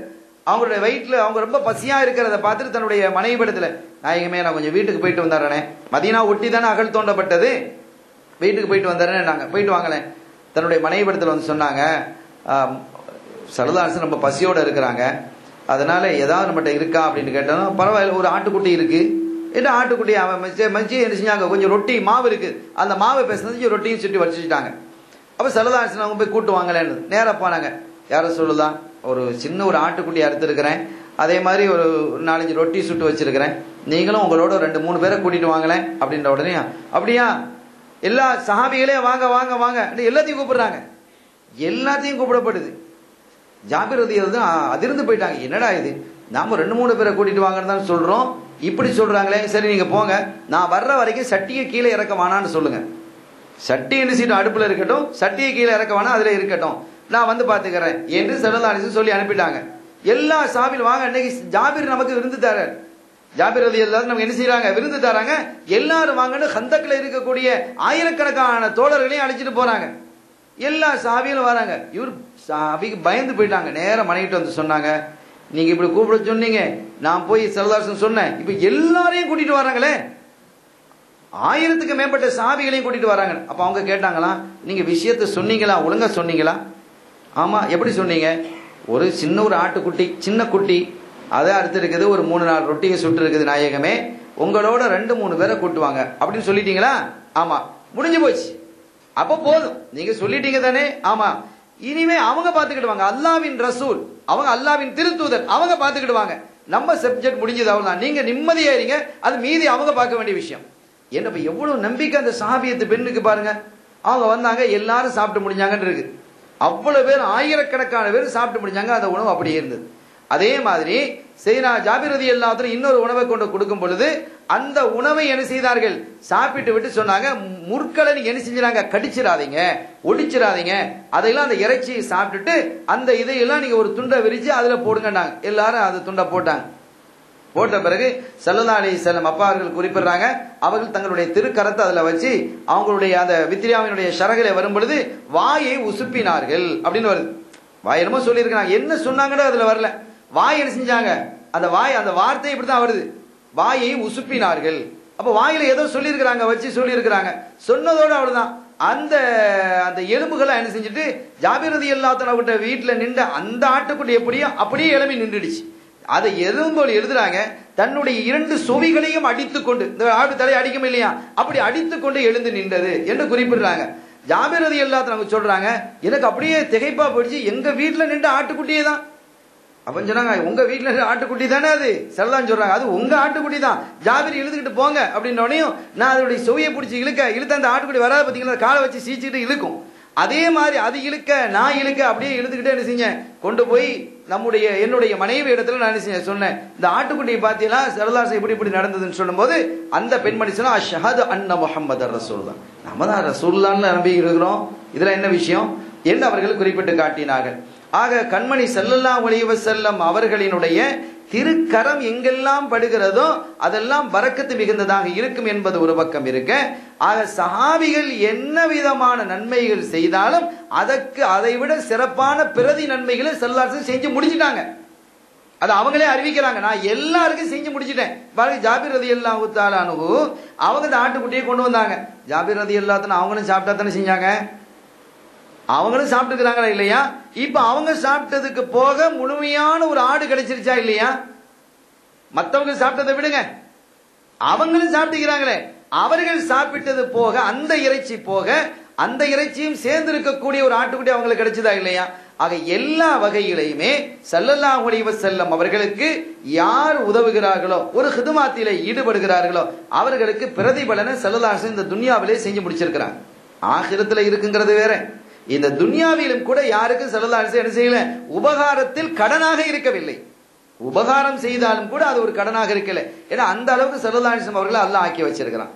அவங்களுடைய வயிற்றுல அவங்க ரொம்ப பசியா இருக்கிறத பார்த்துட்டு தன்னுடைய மனைவிடத்துல, நாயகமே நான் கொஞ்சம் வீட்டுக்கு போயிட்டு வந்தாரனே, மதீனா ஒட்டி தானே அகழ் தோண்டப்பட்டது, வீட்டுக்கு போயிட்டு வந்தாரனே, நாங்க போயிட்டு வாங்களேன். தன்னுடைய மனைவிடத்துல வந்து சொன்னாங்க, ஸல்லல்லாஹு அலைஹி வஸல்லம் ரொம்ப பசியோட இருக்கிறாங்க, அதனால ஏதாவது நம்மகிட்ட இருக்கா அப்படின்னு கேட்டோம். பரவாயில்ல, ஒரு ஆட்டுக்குட்டி இருக்கு. என்ன ஆட்டுக்குட்டி அவன் மச்சி என்ன செஞ்சாங்க, கொஞ்சம் ரொட்டி மாவு இருக்கு, அந்த மாவை பேசுனது ரொட்டியும் சுட்டி வச்சுட்டாங்க. அப்ப ஸல்லல்லாஹு அலைஹி வஸல்லம் போய் கூட்டு வாங்கலன்னு நேரா போனாங்க. யார சொல்லுதான், ஒரு சின்ன ஒரு ஆட்டுக்குட்டி அறுத்திருக்கிறேன், அதே மாதிரி ஒரு 4-5 ரொட்டி சுட்டு வச்சிருக்கிறேன், நீங்களும் உங்களோட 2-3 பேரை கூட்டிட்டு வாங்கலேன் அப்படின்ற உடனே, அப்படியா எல்லா சஹாபிகளே வாங்க வாங்க வாங்க எல்லாத்தையும் கூப்பிடுறாங்க. எல்லாத்தையும் கூப்பிடப்படுது. ஜாபிர் ரலியல்லாஹு அதிர்ந்து போயிட்டாங்க, என்னடா இது, நாம 2-3 பேரை கூட்டிட்டு வாங்கன்னு தான் சொல்றோம், இப்படி சொல்றாங்களே, சரி நீங்க போங்க, நான் வர்ற வரைக்கும் சட்டியை கீழே இறக்க வேணான்னு சொல்லுங்க, சட்டி என்ன செய்யட்டும் அடுப்புல இருக்கட்டும், சட்டியை கீழே இறக்க வேணா அதுல இருக்கட்டும், நான் வந்து பாத்துக்கிறேன் என்று ஸல்லல்லாஹு அலைஹி வஸல்லம் சொல்லி அனுப்பிட்டாங்க. எல்லா சஹாபிகள் வாங்க, இன்னைக்கு ஜாபிர் நமக்கு விருந்து தரார், ஜாபிர் ரலியல்லாஹு நமக்கு என்ன செய்யறாங்க, விருந்து தராங்க, எல்லாரும் வாங்கன்னு ஹந்தக்ல இருக்கக்கூடிய ஆயிரக்கணக்கான தோழர்களையும் அழைச்சிட்டு போறாங்க. எல்லா சஹாபிகளும் வராங்க. இவர் சஹாபிக்கு பயந்து போயிட்டாங்க. நேரம் மனைவிட்டு வந்து சொன்னாங்க, நீங்க இப்படி கூப்பிட சொன்னீங்க, நான் போய் ஸல்லல்லாஹு அலைஹி வஸல்லம் சொன்னேன், இப்ப எல்லாரையும் கூட்டிட்டு வராங்களே, 1000க்கு மேற்பட்ட சஹாபிகளையும் கூட்டிட்டு வராங்க. அப்ப அவங்க கேட்டாங்களா, நீங்க விஷயத்த சொன்னீங்களா, ஒழுங்கா சொன்னீங்களா? ஆமா, எப்படி சொன்னீங்க, ஒரு சின்ன ஒரு ஆட்டுக்குட்டி, சின்ன குட்டி, அதை அறுத்து இருக்குது, ஒரு 3-4 ரொட்டியை சுட்டு இருக்குது, நாயகமே உங்களோட 2-3 பேரை கூட்டுவாங்க அப்படின்னு சொல்லிட்டீங்களா? ஆமா, முடிஞ்சு போச்சு, அப்ப போதும், நீங்க சொல்லிட்டீங்க தானே? ஆமா, இனிமே அவங்க பாத்துக்கிடுவாங்க, அல்லாவின் ரசூல், அவங்க அல்லாவின் திருத்தூதர், அவங்க பாத்துக்கிடுவாங்க, நம்ம சப்ஜெக்ட் முடிஞ்சது, அவ்வளவுதான், நீங்க நிம்மதியா இருங்க, அது மீதி அவங்க பார்க்க வேண்டிய விஷயம். என்ன எவ்வளவு நம்பிக்கை அந்த சஹாபியத்து பெண்ணுக்கு பாருங்க. அவங்க வந்தாங்க, எல்லாரும் சாப்பிட்டு முடிஞ்சாங்கன்னு இருக்கு, அவ்வளவு பேர், ஆயிரக்கணக்கான பேர் சாப்பிட்டு முடிஞ்சாங்க, அந்த உணவு அப்படியே இருந்தது. அதே மாதிரி செய்னா ஜாபிர் ரலியல்லாஹு அன்ஹு இன்னொரு உணவை கொண்டு கொடுக்கும் பொழுது அந்த உணவை என்ன செய்தார்கள், சாப்பிட்டு விட்டு சொன்னாங்க, முற்களை நீங்க என்ன செஞ்சாங்க, கடிச்சிடாதீங்க, ஒடிச்சிடாதீங்க, அதையெல்லாம் அந்த இறைச்சியை சாப்பிட்டுட்டு அந்த இதையெல்லாம் நீங்க ஒரு துண்டை விரிச்சு அதுல போடுங்கன்னாங்க. எல்லாரும் அந்த துண்டை போட்டாங்க. போட்ட பிறகு ஸல்லல்லாஹு அலைஹி வஸல்லம் அப்பா அவர்கள் குறிப்பிடுறாங்க, அவர்கள் தங்களுடைய திருக்கரத்தை அதுல வச்சு அவங்களுடைய அந்த வித்ரியாவினுடைய ஷரகிலே வரும் பொழுது வாயை உசுப்பினார்கள் அப்படின்னு வருது. வாய் என்னமோ சொல்லி இருக்காங்க, என்ன சொன்னாங்கன்னு அதுல வரல, வாய் என்ன செஞ்சாங்க, அந்த வாய், அந்த வார்த்தை இப்படித்தான் வருது, வாயை உசுப்பினார்கள். அப்ப வாயில ஏதோ சொல்லி இருக்கிறாங்க, வச்சு சொல்லி இருக்கிறாங்க, சொன்னதோடு அவ்வளவுதான். அந்த அந்த எலும்புகளை என்ன செஞ்சுட்டு ஜாபிர் ரலியல்லாஹு அன்ஹு வீட்டுல நின்ற அந்த ஆட்டுக்குட்டி எப்படியோ அப்படியே எழுப்பி நின்றுடுச்சு. அதை எலும்போடு எழுதுறாங்க, தன்னுடைய 2 சொவிகளையும் அடித்துக் கொண்டு, இந்த ஆட்டு தலை அடிக்கும் இல்லையா, அப்படி அடித்துக் கொண்டு எழுந்து நின்றது என்று குறிப்பிடுறாங்க. ஜாபிர் ரலியல்லாஹு அன்ஹு சொல்றாங்க, எனக்கு அப்படியே திகைப்பா போயிடுச்சு, எங்க வீட்டுல நின்ற ஆட்டுக்குட்டியே தான். அப்ப சொன்னாங்க, உங்க வீட்டுல ஆட்டுக்குட்டி தானே அது, ஸல்லல்லாஹு சொல்றாங்க, அது உங்க ஆட்டுக்குட்டி தான், ஜாபிர் இழுத்துக்கிட்டு போங்க அப்படின்னோடனையும் நான் அதோடைய சுவையை பிடிச்சி இழுத்த அந்த ஆட்டுக்குட்டி வராது, பார்த்தீங்களா, காலை வச்சு சீச்சிட்டு இழுக்கும், அதே மாதிரி அது இழுக்க நான் இழுக்க அப்படியே இழுத்துக்கிட்டே என்ன செஞ்சேன், கொண்டு போய் என்னுடைய மனைவி இடத்துல நான் என்ன செஞ்சேன் சொன்னேன், இந்த ஆட்டுக்குட்டியை பார்த்தீங்களா சரதாசை இப்படி இப்படி நடந்ததுன்னு சொல்லும் போது அந்த பெண்மணி சொன்னா அஷ்ஹது அன்ன முஹம்மதர் ரசூலுல்லாஹ், நம்ம தான் ரசூலுல்லாஹ்னு நம்பி இருக்கிறோம், இதுல என்ன விஷயம் என்று அவர்கள் குறிப்பிட்டு காட்டினார்கள். ஆக கண்மணி ஸல்லல்லாஹு அலைஹி வஸல்லம் அவர்களினுடைய திருக்கரம் எங்கெல்லாம் படுகிறதோ அதெல்லாம் பரக்கத்து மிகுந்ததாக இருக்கும் என்பது ஒரு பக்கம் இருக்க, ஆக சஹாபிகள் என்ன விதமான நன்மைகள் செய்தாலும் அதற்கு அதைவிட சிறப்பான பிரதி நன்மைகளை ஸல்லல்லாஹு செஞ்சு முடிச்சிட்டாங்க. அது அவங்களே அறிவிக்கிறாங்க, நான் எல்லாருக்கும் செஞ்சு முடிச்சிட்டேன். பாருங்க, ஜாபிர் ரலியல்லாஹு தஆலா அன்ஹு அவங்க இந்த ஆட்டுக்குட்டியை கொண்டு வந்தாங்க. ஜாபிர் ரலியல்லாஹு தஆலா அவங்களும் சாப்பிட்டா தானே செஞ்சாங்க, அவங்களும் சாப்பிட்டுக்கிறாங்களா இல்லையா? இப்ப அவங்க சாப்பிட்டதுக்கு போக முழுமையான ஒரு ஆடு கிடைச்சிருச்சா இல்லையா? மற்றவங்க சாப்பிட்டதை விடுங்க, அவங்களும் சாப்பிட்டுக்கிறாங்களே, அவர்கள் சாப்பிட்டது போக அந்த இறைச்சி போக அந்த இறைச்சியும் சேர்ந்து இருக்கக்கூடிய ஒரு ஆட்டுக்குட்டி அவங்களுக்கு கிடைச்சதா இல்லையா? ஆக எல்லா வகையிலையுமே ஸல்லல்லாஹு அலைஹி வஸல்லம் அவர்களுக்கு யார் உதவுகிறார்களோ, ஒரு ஹிதுமாத்திலே ஈடுபடுகிறார்களோ அவர்களுக்கு பிரதிபலனை ஸல்லல்லாஹு அலைஹி வஸல்லம் இந்த துன்யாவிலே செஞ்சு முடிச்சிருக்கிறாங்க. ஆகிரத்துல இருக்குங்கிறது வேற. இந்த துன்யாவிலும் கூட யாருக்கு ஸல்லல்லாஹு அலைஹி வஸல்லம் என்ன செய்யல, உபகாரத்தில் கடனாக இருக்கவில்லை. உபகாரம் செய்தாலும் கூட அது ஒரு கடனாக இருக்கல. ஏன்னா அந்த அளவுக்கு ஸல்லல்லாஹு அலைஹி வஸல்லம் அவர்களை அல்லாஹ் ஆக்கி வச்சிருக்கிறான்.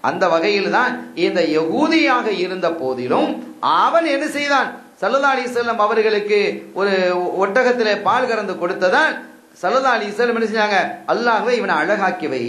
அந்த வகையில் தான் இந்த யகூதியாக இருந்த போதிலும் அவன் என்ன செய்தான், ஸல்லல்லாஹு அலைஹி வஸல்லம் அவர்களுக்கு ஒரு ஒட்டகத்திலே பால் கறந்து கொடுத்ததால் ஸல்லல்லாஹு அலைஹி வஸல்லம் என்ன செஞ்சாங்க, அல்லாஹ்வே இவனை அழகாக்கி வை,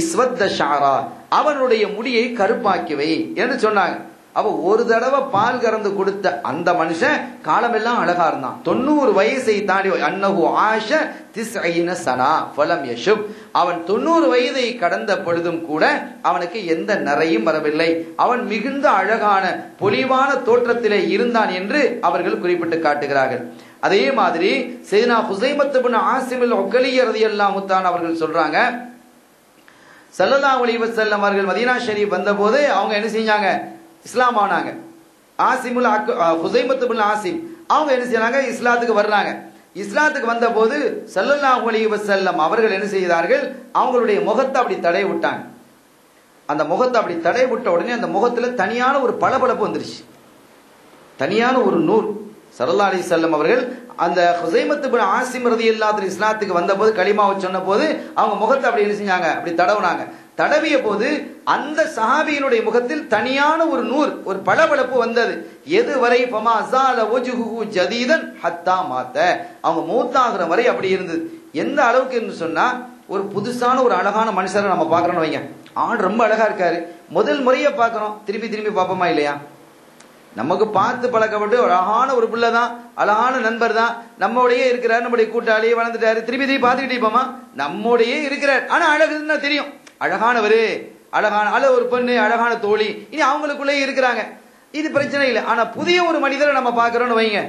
இஸ்வத்த ஷாரா, அவனுடைய முடியை கருப்பாக்கி வை என்று சொன்னாங்க. அப்ப ஒரு தடவை பால் கறந்து கொடுத்த அந்த மனுஷன் காலமெல்லாம் அழகா இருந்தான். 90 வயசை தாண்டி அன்னஹு ஆஷ 90 சனா ஃபலம் யஷுப், அவன் 90 வயதை கடந்த பொழுதும் கூட அவனுக்கு எந்த நரையும் வரவில்லை, அவன் மிகுந்த அழகான பொலிவான தோற்றத்திலே இருந்தான் என்று அவர்கள் குறிப்பிட்டு காட்டுகிறார்கள். அதே மாதிரி சையதுனா ஹுஸைமத் இப்னு ஆசிம் அல்-உக்கலி ரலியல்லாஹு தஆலா அவர்கள் சொல்றாங்க, ஸல்லல்லாஹு அலைஹி வஸல்லம் அவர்கள் மதீனா ஷரீஃப் வந்தபோது அவங்க என்ன செஞ்சாங்க, இஸ்லாம் ஆனாங்க. ஹுஸைமத் இப்னு ஆசிம் அவங்க என்ன செய்றாங்க, இஸ்லாத்துக்கு வர்றாங்க. இஸ்லாத்துக்கு வந்த போது ஸல்லல்லாஹு அலைஹி வஸல்லம் அவர்கள் என்ன செய்தார்கள், அவங்களுடைய முகத்தை அப்படி தடை விட்டாங்க. அந்த முகத்தை அப்படி தடை விட்ட உடனே அந்த முகத்துல தனியான ஒரு பளபளப்பு வந்துருச்சு, தனியான ஒரு நூர். ஸல்லல்லாஹு அலைஹி வஸல்லம் அவர்கள் அந்த ஹுஸைமத் இப்னு ஆசிம் ரலியல்லாஹு அன்ஹு இஸ்லாத்துக்கு வந்த போது கலிமாவை சொன்ன போது அவங்க முகத்தை அப்படி என்ன செஞ்சாங்க, அப்படி தடவுனாங்க. தடவிய போது அந்த சஹாபியினுடைய முகத்தில் தனியான ஒரு நூர், ஒரு பளபளப்பு வந்தது. எதுவரை ஃபமா ஸால வஜ்ஹுஹு ஜதீதன் ஹத்தா மாத, அவங்க மௌத்தாகிற வரை அப்படி இருந்தது. எந்த அளவுக்கு என்று சொன்னா, ஒரு புதுசான ஒரு அழகான மனுஷரை நம்ம பார்க்கறோம்னு வைங்க, ஆள் ரொம்ப அழகா இருக்காரு, முதல் முறையை பார்க்கறோம், திருப்பி திருப்பி பார்ப்போமா இல்லையா? நமக்கு பார்த்து பழக்கப்பட்டு அழகான ஒரு பிள்ளை தான், அழகான நண்பர் தான், நம்மோடையே இருக்கிறார், நம்முடைய கூட்டாளி வளர்ந்துட்டாரு, திருப்பி திருப்பி பார்த்துக்கிட்டே இருப்போமா? நம்மோடையே இருக்கிறார், ஆனா அழகுன்னா தெரியும், அழகானவரு, அழகான ஒரு பெண்ணு, அழகான தோழி, இனி அவங்களுக்குள்ளேயே இருக்கிறாங்க, இது பிரச்சனை இல்லை. ஆனா புதிய ஒரு மனிதரை நம்ம பார்க்கிறோம்னு வைங்க,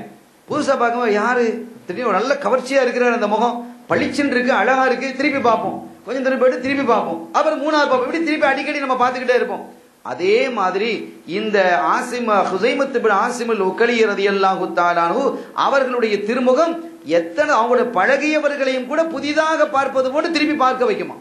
புதுசா பார்க்கும்போது யாரு திடீர்னு நல்ல கவர்ச்சியா இருக்கிறார், அந்த முகம் பளிச்சுன்னு இருக்கு, அழகா இருக்கு, திருப்பி பார்ப்போம், கொஞ்சம் திருப்பி போயிட்டு திருப்பி பார்ப்போம், அப்புறம் மூணாவது பார்ப்போம், இப்படி திருப்பி அடிக்கடி நம்ம பார்த்துக்கிட்டே இருப்போம். அதே மாதிரி இந்த ஹுஸைமத் இப்னு ஆசிம் அல்-உக்கலி ரலியல்லாஹு தஆலா அன்ஹு அவர்களுடைய திருமுகம் எத்தனை அவங்களுடைய பழகியவர்களையும் கூட புதிதாக பார்ப்பது போட்டு திருப்பி பார்க்க வைக்குமா.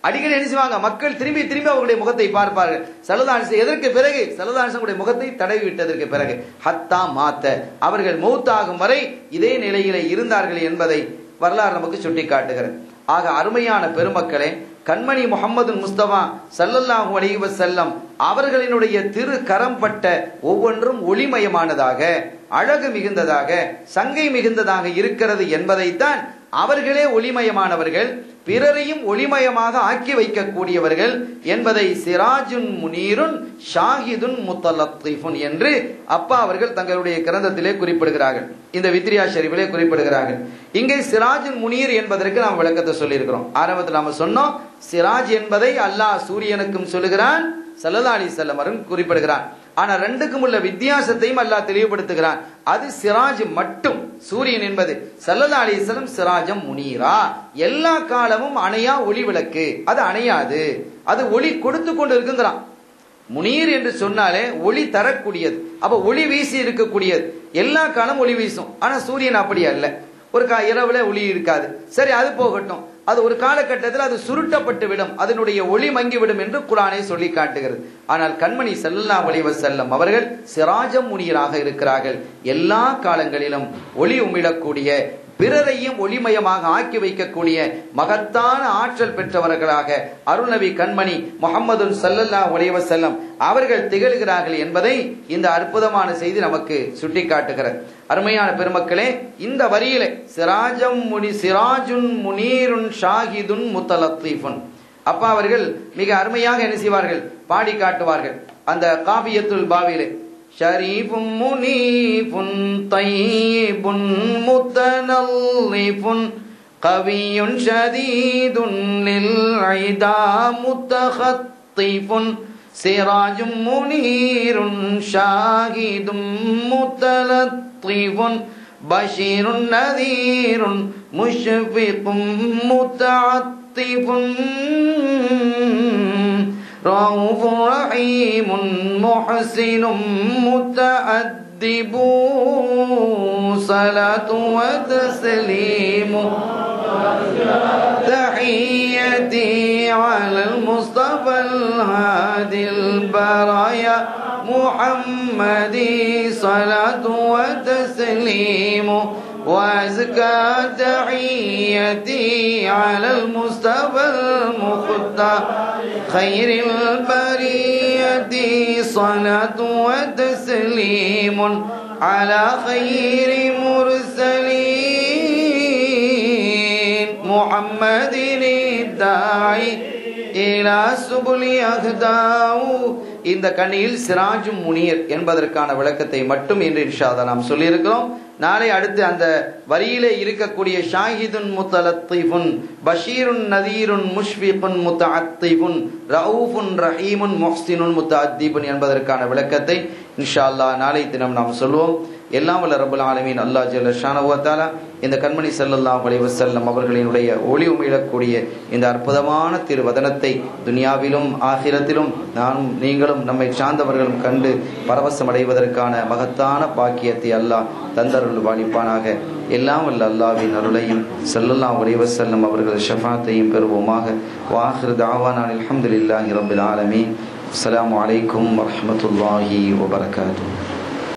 அடிக்கடி என்ன செய்வாங்க, மக்கள் திரும்பி திரும்பி அவர்களுடைய முகத்தை பார்ப்பார்கள். ஸல்லல்லாஹு அலைஹி வஸல்லம் எதற்கு பிறகு, ஸல்லல்லாஹு அலைஹி வஸல்லம் முகத்தை தடவி விட்டதற்கு பிறகு ஹத்தா மாத்த, அவர்கள் மௌத்தாகும் வரை இதே நிலையிலே இருந்தார்கள் என்பதை வரலாறு நமக்கு சுட்டி காட்டுகிறது. ஆக அருமையான பெருமக்களே, கண்மணி முஹம்மது முஸ்தபா ஸல்லல்லாஹு அலைஹி வஸல்லம் அவர்களினுடைய திரு கரம் பட்ட ஒவ்வொன்றும் ஒளிமயமானதாக, அழகு மிகுந்ததாக, சங்கை மிகுந்ததாக இருக்கிறது என்பதைத்தான் அவர்களே ஒளிமயமானவர்கள், பிறரையும் ஒளிமயமாக ஆக்கி வைக்கக்கூடியவர்கள் என்பதை சிராஜுன் முனீருன் ஷாஹிதுன் முத்தலத்தீஃபுன் என்று அப்பா அவர்கள் தங்களுடைய கிரந்தத்திலே குறிப்பிடுகிறார்கள், இந்த வித்ரியா ஷரீஃபிலே குறிப்பிடுகிறார்கள். இங்கே சிராஜுன் முனீர் என்பதற்கு நாம் விளக்கத்தை சொல்லியிருக்கிறோம். ஆரம்பத்தில் நாம சொன்னோம், சிராஜ் என்பதை அல்லாஹ் சூரியனுக்கும் சொல்லுகிறான், ஸல்லல்லாஹு அலைஹி வஸல்லம் அவர்கள் குறிப்பிடுகிறான். ஆனா ரெண்டுக்கும் உள்ள வித்தியாசத்தையும் அல்லாஹ் தெளிவுபடுத்துகிறான். அது சிராஜ் மட்டும், சூரியன் என்பது, ஸல்லல்லாஹு அலைஹி வஸல்லம் சிராஜம் முனீரா, எல்லா காலமும் அணையா ஒளி விளக்கு, அது அணையாது, அது ஒளி கொடுத்து கொண்டு இருக்குங்கிறான். முனீர் என்று சொன்னாலே ஒளி தரக்கூடியது, அப்ப ஒளி வீசி இருக்கக்கூடியது, எல்லா காலம் ஒளி வீசும். ஆனா சூரியன் அப்படி அல்ல, ஒரு இரவுல ஒளி இருக்காது. சரி, அது போகட்டும். அது ஒரு காலகட்டத்தில் அது சுருட்டப்பட்டு விடும், அதனுடைய ஒளி மங்கிவிடும் என்று குர்ஆனே சொல்லி காட்டுகிறது. ஆனால் கண்மணி ஸல்லல்லாஹு அலைஹி வஸல்லம் அவர்கள் சிராஜம் முனீராக இருக்கிறார்கள். எல்லா காலங்களிலும் ஒளி உமிழக்கூடிய, பிறரையும் ஒளிமயமாக ஆக்கி வைக்கக்கூடிய மகத்தான ஆற்றல் பெற்றவர்களாக அருள்நபி கண்மணி முஹம்மது ஸல்லல்லாஹு அலைஹி வஸல்லம் அவர்கள் திகழ்கிறார்கள் என்பதை இந்த அற்புதமான செய்தி நமக்கு சுட்டிக்காட்டுகிறது. அருமையான பெருமக்களே, இந்த வரியிலே சிராஜுன் முனீருன் ஷாஹிதுன் முத்தலத்தீஃபுன், அப்பா அவர்கள் மிக அருமையாக என்ன செய்வார்கள், பாடி காட்டுவார்கள். அந்த காபியத்துல் பாவிலே ஷரீஃபும் முனீஃபுன் தையிபுன் முத்தனல்லிஃபுன் கவியுன் ஷதீதுன் லில் ஐதா முத்தகத்திஃபுன் சிராஜும் முனீருன் ஷாஹிதும் முத்தலத்தீஃபுன் பஷீருன் நதீருன் முஷ்ஃபிகும் முத்தஅத்திஃபுன் رؤوف رحيم محسن متأدب صلاة وتسليم تحيتي على المصطفى الهادي البرايا محمد صلاة وتسليم وأزكى تحيتي على المصطفى المختار خير البرية صلاة وتسليم على خير مرسلين محمد الداعي إلى سبل أهداه. இந்த கண்ணியில் சிராஜும் முனீர் என்பதற்கான விளக்கத்தை மட்டும் இன்று இன்ஷா அல்லாஹ் நாம் சொல்லியிருக்கிறோம். நாளை அடுத்து அந்த வரியிலே இருக்கக்கூடிய ஷாஹிதுன் முத்தலத்தீஃபுன் பஷீருன் நதீருன் முஷ்ஃபிகுன் முத்தஅத்திஃபுன் ரவுஃபுன் ரஹீமுன் முஹ்சினுன் முத்தஅத்திபுன் என்பதற்கான விளக்கத்தை இன்ஷா அல்லாஹ் நாளை தினம் நாம் சொல்வோம். எல்லாம் வல்ல ரப்பல் ஆலமீன் அல்லாஹ் ஜல்ல ஷானஹு வ தஆலா இந்த கண்மணி ஸல்லல்லாஹு அலைஹி வஸல்லம் அவர்களினுடைய ஒளி உமிழக்கூடிய இந்த அற்புதமான திருவதனத்தை துனியாவிலும் ஆகிரத்திலும் நானும் நீங்களும் நம்மை சார்ந்தவர்களும் கண்டு பரவசம் அடைவதற்கான மகத்தான பாக்கியத்தை அல்லாஹ் தந்தருள் வாழிப்பானாக. எல்லாம் வல்ல அல்லாஹ்வின் அருளையும் ஸல்லல்லாஹு அலைஹி வஸல்லம் அவர்கள் ஷஃபாத்தையும் பெறுவோமாக. வாஹிரு தஅவானா அல்ஹம்துலில்லாஹி ரப்பில் ஆலமீன். அஸ்ஸலாமு அலைக்கும் வரஹ்மத்துல்லாஹி வபரகாத்துஹு.